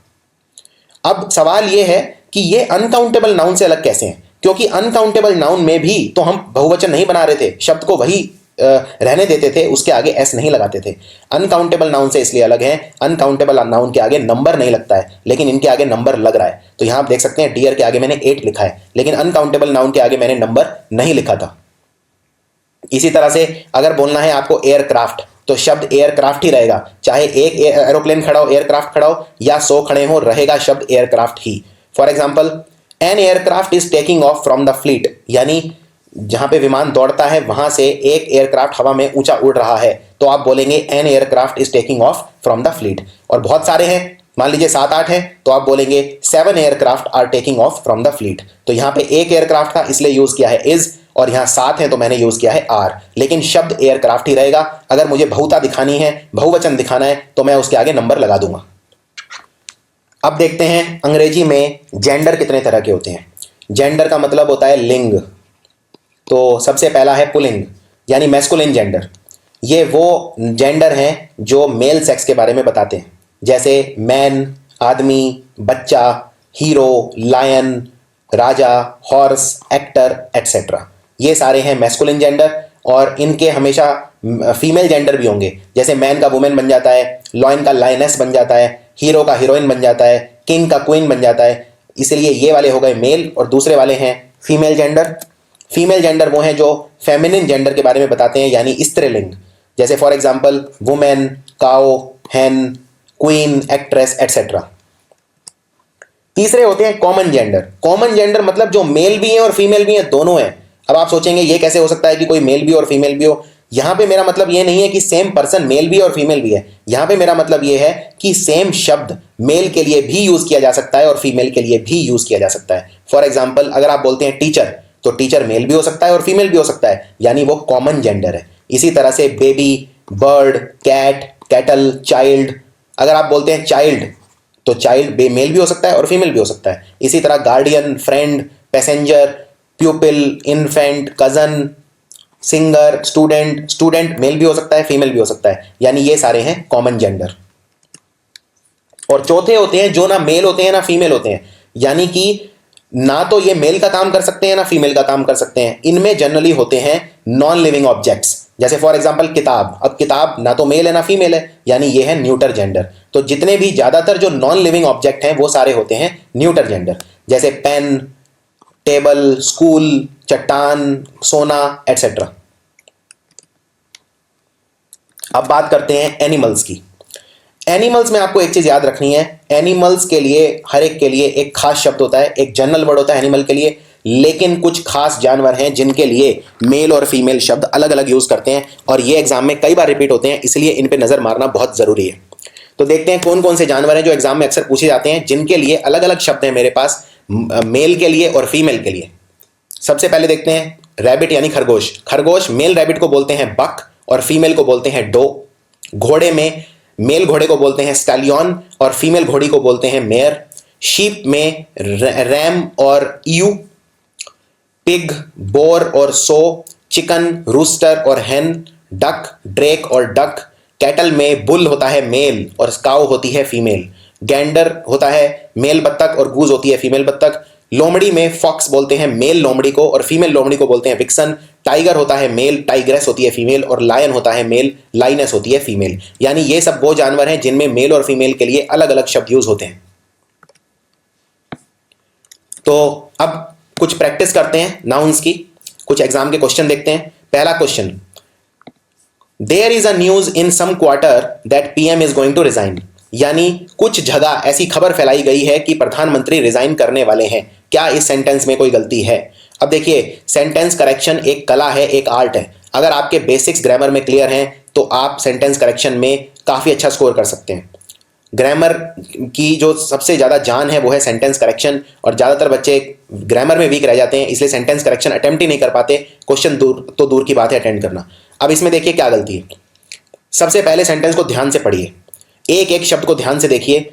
अब सवाल यह है कि ये अनकाउंटेबल नाउन से अलग कैसे हैं? क्योंकि अनकाउंटेबल नाउन में भी तो हम बहुवचन नहीं बना रहे थे, शब्द को वही रहने देते थे, उसके आगे एस नहीं लगाते थे। अनकाउंटेबल नाउन से इसलिए अलग है, अनकाउंटेबल नाउन के आगे नंबर नहीं लगता है, लेकिन इनके आगे नंबर लग रहा है। तो यहां आप देख सकते हैं डियर के आगे मैंने 8 लिखा है, लेकिन अनकाउंटेबल नाउन के आगे मैंने नंबर नहीं लिखा था। इसी तरह से अगर बोलना है आपको एयरक्राफ्ट, तो शब्द एयरक्राफ्ट ही रहेगा, चाहे एक एरोप्लेन खड़ा हो, एयरक्राफ्ट खड़ा हो, या 100 खड़े हो, रहेगा शब्द aircraft he. For example, an aircraft is taking off from the fleet, यानी जहां पे विमान दौड़ता है वहां से एक एयरक्राफ्ट हवा में ऊंचा उड़ रहा है, तो आप बोलेंगे an aircraft is taking off from the fleet. और बहुत सारे हैं, मान लीजिए 7-8 हैं, तो आप बोलेंगे 7 aircraft are taking off from the fleet. तो यहां पे एक एयरक्राफ्ट था इसलिए यूज किया है इज, और यहां 7 है तो मैंने यूज किया है आर, लेकिन शब्द एयरक्राफ्ट ही रहेगा। अगर मुझे बहुता दिखानी है, बहुवचन दिखाना है, तो मैं उसके आगे नंबर लगा दूंगा। अब देखते हैं अंग्रेजी में जेंडर कितने तरह के होते हैं। जेंडर का मतलब होता है लिंग। तो सबसे पहला है पुल्लिंग, यानी मैस्कुलिन जेंडर। ये वो जेंडर हैं जो मेल सेक्स के बारे में बताते हैं, जैसे मैन आदमी, बच्चा, हीरो, लायन, राजा, हॉर्स, एक्टर, एटसेट्रा। ये सारे हैं मैस्कुलिन जेंडर, और इनके हमेशा फीमेल जेंडर भी होंगे, जैसे मैन का वुमेन बन जाता है, लॉयन का लायनेस बन जाता है, हीरो का हीरोइन बन जाता है, किंग का क्वीन बन जाता है। इसलिए ये वाले हो गए मेल, और दूसरे वाले हैं फीमेल जेंडर। फीमेल जेंडर वो हैं जो फेमिनिन जेंडर के बारे में बताते हैं, यानी स्त्रीलिंग, जैसे for example women, cow, hen, queen, actress, etcetera. तीसरे होते हैं कॉमन जेंडर। कॉमन जेंडर मतलब जो मेल भी है और फीमेल भी है, दोनों हैं। अब आप सोचेंगे ये कैसे हो सकता है कि कोई मेल भी और फीमेल भी हो। यहां पे मेरा मतलब ये नहीं है कि सेम पर्सन मेल भी और फीमेल भी है, यहां पे मेरा मतलब ये है कि सेम शब्द मेल के लिए भी यूज किया जा सकता है और फीमेल के लिए भी यूज किया जा सकता है। फॉर एग्जाम्पल, अगर आप बोलते हैं टीचर, तो टीचर मेल भी हो सकता है और फीमेल भी हो सकता है, यानी वो कॉमन जेंडर है। इसी तरह से baby, bird, cat, cattle, child. अगर आप बोलते हैं चाइल्ड, तो चाइल्ड मेल भी हो सकता है और फीमेल भी हो सकता है। इसी तरह guardian, friend, passenger, pupil, infant, cousin, singer, student. Student male भी हो सकता है, फीमेल भी हो सकता है, यानी ये सारे हैं कॉमन जेंडर। और चौथे होते हैं जो ना मेल होते हैं ना फीमेल होते हैं, यानी कि ना तो ये मेल का काम कर सकते हैं ना फीमेल का काम कर सकते हैं। इनमें जनरली होते हैं नॉन लिविंग ऑब्जेक्ट्स, जैसे फॉर एग्जांपल किताब। अब किताब ना तो मेल है ना फीमेल है, यानी ये है न्यूटर जेंडर। तो जितने भी ज्यादातर जो नॉन लिविंग ऑब्जेक्ट हैं वो सारे होते हैं न्यूटर जेंडर, जैसे पेन, टेबल, स्कूल, चट्टान, सोना, एटसेट्रा। अब बात करते हैं एनिमल्स की। एनिमल्स में आपको एक चीज याद रखनी है, एनिमल्स के लिए हर एक के लिए एक खास शब्द होता है, एक जनरल वर्ड होता है एनिमल के लिए, लेकिन कुछ खास जानवर हैं जिनके लिए मेल और फीमेल शब्द अलग अलग यूज करते हैं, और ये एग्जाम में कई बार रिपीट होते हैं, इसलिए इन पे नजर मारना बहुत जरूरी है। तो देखते हैं कौन कौन से जानवर हैं जो एग्जाम में अक्सर पूछे जाते हैं, जिनके लिए अलग अलग शब्द हैं मेरे पास, मेल के लिए और फीमेल के लिए। सबसे पहले देखते हैं रैबिट यानी खरगोश। खरगोश मेल रैबिट को बोलते हैं बक और फीमेल को बोलते हैं डो। घोड़े में मेल घोड़े को बोलते हैं स्टैलियन और फीमेल घोड़ी को बोलते हैं मेयर। शीप में रैम और ईयू। पिग, बोर और सो। चिकन, रूस्टर और हेन। डक, ड्रेक और डक। कैटल में बुल होता है मेल और काऊ होती है फीमेल। गैंडर होता है मेल बत्तख और गूज होती है फीमेल बत्तख। लोमड़ी में फॉक्स बोलते हैं मेल लोमड़ी को और फीमेल लोमड़ी को बोलते हैं विक्सन। टाइगर होता है मेल, टाइग्रेस होती है फीमेल, और लायन होता है मेल, लाइनेस होती है फीमेल। यानी ये सब वो जानवर हैं जिनमें मेल और फीमेल के लिए अलग अलग शब्द यूज होते हैं। तो अब कुछ प्रैक्टिस करते हैं नाउन्स की, कुछ एग्जाम के क्वेश्चन देखते हैं। पहला question, there is a news in some quarter that PM is going to resign, यानी कुछ जगह ऐसी खबर फैलाई गई है कि प्रधानमंत्री रिजाइन करने वाले हैं। क्या इस सेंटेंस में कोई गलती है? अब देखिए, सेंटेंस करेक्शन एक कला है, एक आर्ट है। अगर आपके बेसिक्स ग्रामर में क्लियर हैं तो आप सेंटेंस करेक्शन में काफ़ी अच्छा स्कोर कर सकते हैं। ग्रामर की जो सबसे ज़्यादा जान है वो है सेंटेंस करेक्शन, और ज़्यादातर बच्चे ग्रामर में वीक रह जाते हैं, इसलिए सेंटेंस करेक्शन अटेम्प्ट ही नहीं कर पाते। क्वेश्चन दूर की बात है अटेंड करना। अब इसमें देखिए क्या गलती है। सबसे पहले सेंटेंस को ध्यान से पढ़िए, एक एक शब्द को ध्यान से देखिए।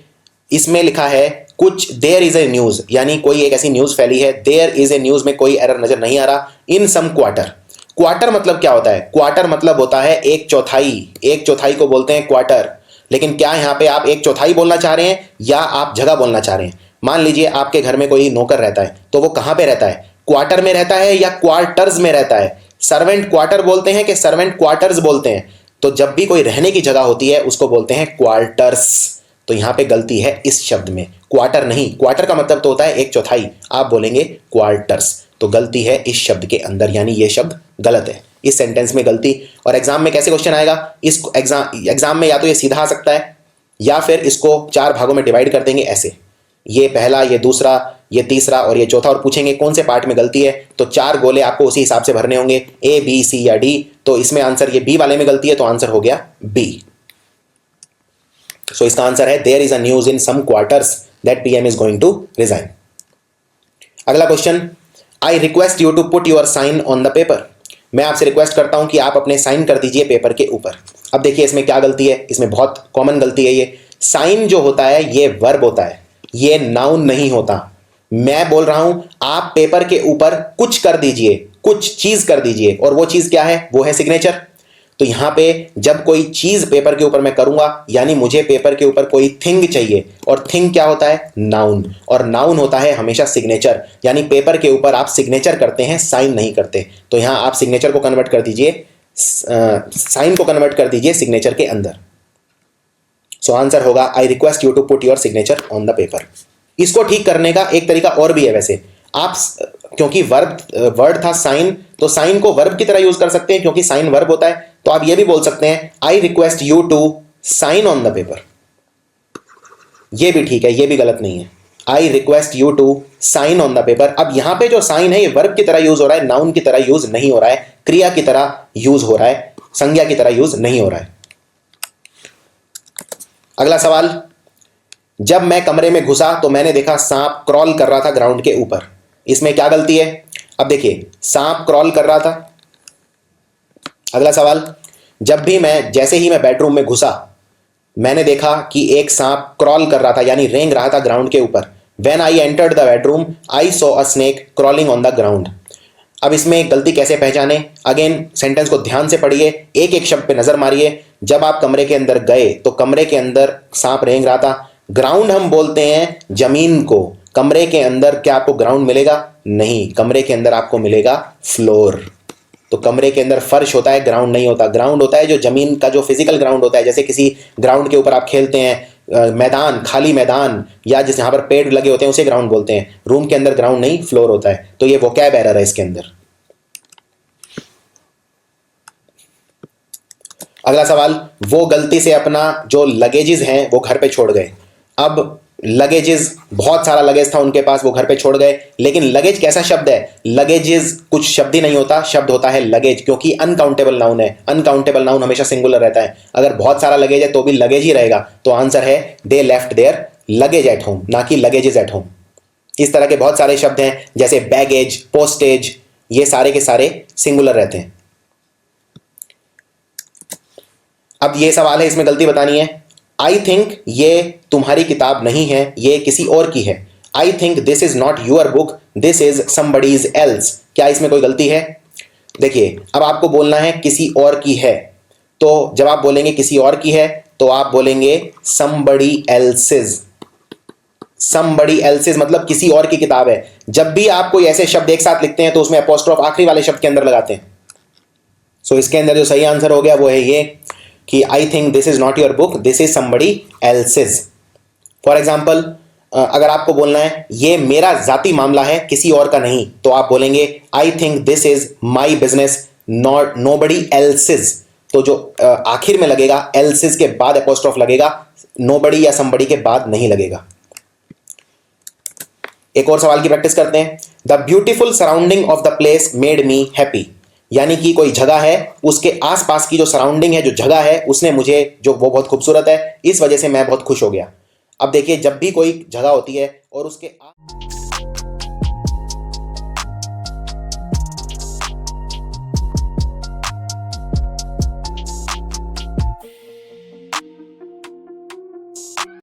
इसमें लिखा है कुछ, देयर इज ए न्यूज, यानी कोई एक ऐसी न्यूज फैली है। देयर इज ए न्यूज में कोई एरर नजर नहीं आ रहा। इन सम क्वार्टर, क्वार्टर मतलब क्या होता है? क्वार्टर मतलब होता है एक चौथाई। एक चौथाई को बोलते हैं क्वार्टर। लेकिन क्या यहां पे आप एक चौथाई बोलना चाह रहे हैं या आप जगह बोलना चाह रहे हैं? मान लीजिए आपके घर में कोई नौकर रहता है, तो वो कहां पे रहता है? क्वार्टर में रहता है या क्वार्टर्स में रहता है? सर्वेंट क्वार्टर बोलते हैं कि सर्वेंट क्वार्टर्स बोलते हैं? तो जब भी कोई रहने की जगह होती है उसको बोलते हैं क्वार्टर्स। तो यहां पे गलती है इस शब्द में, क्वार्टर नहीं। क्वार्टर का मतलब तो होता है एक चौथाई, आप बोलेंगे क्वार्टर्स। तो गलती है इस शब्द के अंदर, यानी ये शब्द गलत है, इस सेंटेंस में गलती। और एग्जाम में कैसे क्वेश्चन आएगा? इस एग्जाम में या तो ये सीधा आ सकता है या फिर इसको 4 भागों में डिवाइड कर देंगे ऐसे, ये पहला, ये दूसरा, ये तीसरा और ये चौथा, और पूछेंगे कौन से पार्ट में गलती है। तो 4 गोले आपको उसी हिसाब से भरने होंगे, ए बी सी या डी। तो इसमें आंसर ये बी वाले में गलती है, तो आंसर हो गया बी। सो इसका आंसर है there is a news in some quarters that PM is going to resign. अगला question, I request you to put your sign on the paper. मैं आपसे रिक्वेस्ट करता हूं कि आप अपने साइन कर दीजिए पेपर के ऊपर। अब देखिए इसमें क्या गलती है, इसमें बहुत कॉमन गलती है। ये साइन जो होता है ये वर्ब होता है, ये नाउन नहीं होता। मैं बोल रहा हूं आप पेपर के ऊपर कुछ कर दीजिए, कुछ चीज कर दीजिए, और वो चीज क्या है? वो है सिग्नेचर। तो यहां पे जब कोई चीज पेपर के ऊपर मैं करूंगा, यानी मुझे पेपर के ऊपर कोई थिंग चाहिए, और थिंग क्या होता है? नाउन, और नाउन होता है हमेशा सिग्नेचर, यानी पेपर के ऊपर आप सिग्नेचर करते हैं, साइन नहीं करते। तो यहां आप सिग्नेचर को कन्वर्ट कर दीजिए, साइन को कन्वर्ट कर दीजिए सिग्नेचर के अंदर। सो आंसर होगा I request you to put your signature on the paper. इसको ठीक करने का एक तरीका और भी है वैसे, आप क्योंकि वर्ड था साइन, तो साइन को वर्ब की तरह यूज कर सकते हैं क्योंकि साइन वर्ब होता है। तो आप ये भी बोल सकते हैं I request you to sign on the paper. ये भी ठीक है, ये भी गलत नहीं है। I request you to sign on the paper. अब यहां पे जो साइन है ये वर्ब की तरह यूज हो रहा है, नाउन की तरह यूज नहीं हो रहा है, क्रिया की तरह यूज हो रहा है, संज्ञा की तरह यूज नहीं हो रहा है। अगला सवाल, जब मैं कमरे में घुसा तो मैंने देखा सांप क्रॉल कर रहा था ग्राउंड के ऊपर। इसमें क्या गलती है? अब देखिए सांप क्रॉल कर रहा था। अगला सवाल, जैसे ही मैं बेडरूम में घुसा मैंने देखा कि एक सांप क्रॉल कर रहा था, यानी रेंग रहा था ग्राउंड के ऊपर। When I entered the bedroom I saw a snake crawling on the ground. अब इसमें गलती कैसे पहचाने? अगेन सेंटेंस को ध्यान से पढ़िए, एक एक शब्द पे नजर मारिए। जब आप कमरे के अंदर गए तो कमरे के अंदर सांप रेंग रहा था। ग्राउंड हम बोलते हैं जमीन को, कमरे के अंदर क्या आपको ग्राउंड मिलेगा? नहीं, कमरे के अंदर आपको मिलेगा फ्लोर। तो कमरे के अंदर फर्श होता है, ग्राउंड नहीं होता। ग्राउंड होता है जो जमीन का जो फिजिकल ग्राउंड होता है, जैसे किसी ग्राउंड के ऊपर आप खेलते हैं, मैदान, खाली मैदान, या जिस जहां पर पेड़ लगे होते हैं उसे ग्राउंड बोलते हैं। रूम के अंदर ग्राउंड नहीं, फ्लोर होता है। तो ये वोकैब एरर है इसके अंदर। अगला सवाल, वो गलती से अपना जो लगेजेस हैं वो घर पे छोड़ गए। अब लगेजेस, बहुत सारा लगेज था उनके पास, वो घर पे छोड़ गए। लेकिन लगेज कैसा शब्द है? लगेजेस कुछ शब्द ही नहीं होता, शब्द होता है लगेज, क्योंकि अनकाउंटेबल नाउन है। अनकाउंटेबल नाउन हमेशा सिंगुलर रहता है। अगर बहुत सारा लगेज है तो भी लगेज ही रहेगा। तो आंसर है they left their luggage at home, ना कि लगेजेस एट होम। इस तरह के बहुत सारे शब्द हैं जैसे बैगेज, पोस्टेज, ये सारे के सारे सिंगुलर रहते हैं। अब ये सवाल है, इसमें गलती बतानी है। आई थिंक ये तुम्हारी किताब नहीं है, ये किसी और की है। I think this is not your book, this is somebody's else. क्या इसमें कोई गलती है? देखिए अब आपको बोलना है किसी और की है, तो जब आप बोलेंगे किसी और की है तो आप बोलेंगे समबडी एल्सेज। समबडी एल्सेज मतलब किसी और की किताब है। जब भी आप कोई ऐसे शब्द एक साथ लिखते हैं तो उसमें अपोस्ट्रोफ आखिरी वाले शब्द के अंदर लगाते हैं। सो इसके अंदर जो सही आंसर हो गया वो है ये कि I think this is not your book, this is somebody else's. For example, अगर आपको बोलना है ये मेरा जाती मामला है, किसी और का नहीं, तो आप बोलेंगे I think this is my business, not nobody else's. तो जो आखिर में लगेगा, एल्सेज के बाद अपोस्ट्रोफ लगेगा, नोबडी या समबडी के बाद नहीं लगेगा। एक और सवाल की प्रैक्टिस करते हैं। The beautiful surrounding of the place made me happy. यानी कि कोई जगह है, उसके आसपास की जो सराउंडिंग है, जो जगह है, उसने मुझे, जो वो बहुत खूबसूरत है, इस वजह से मैं बहुत खुश हो गया। अब देखिए जब भी कोई जगह होती है और उसके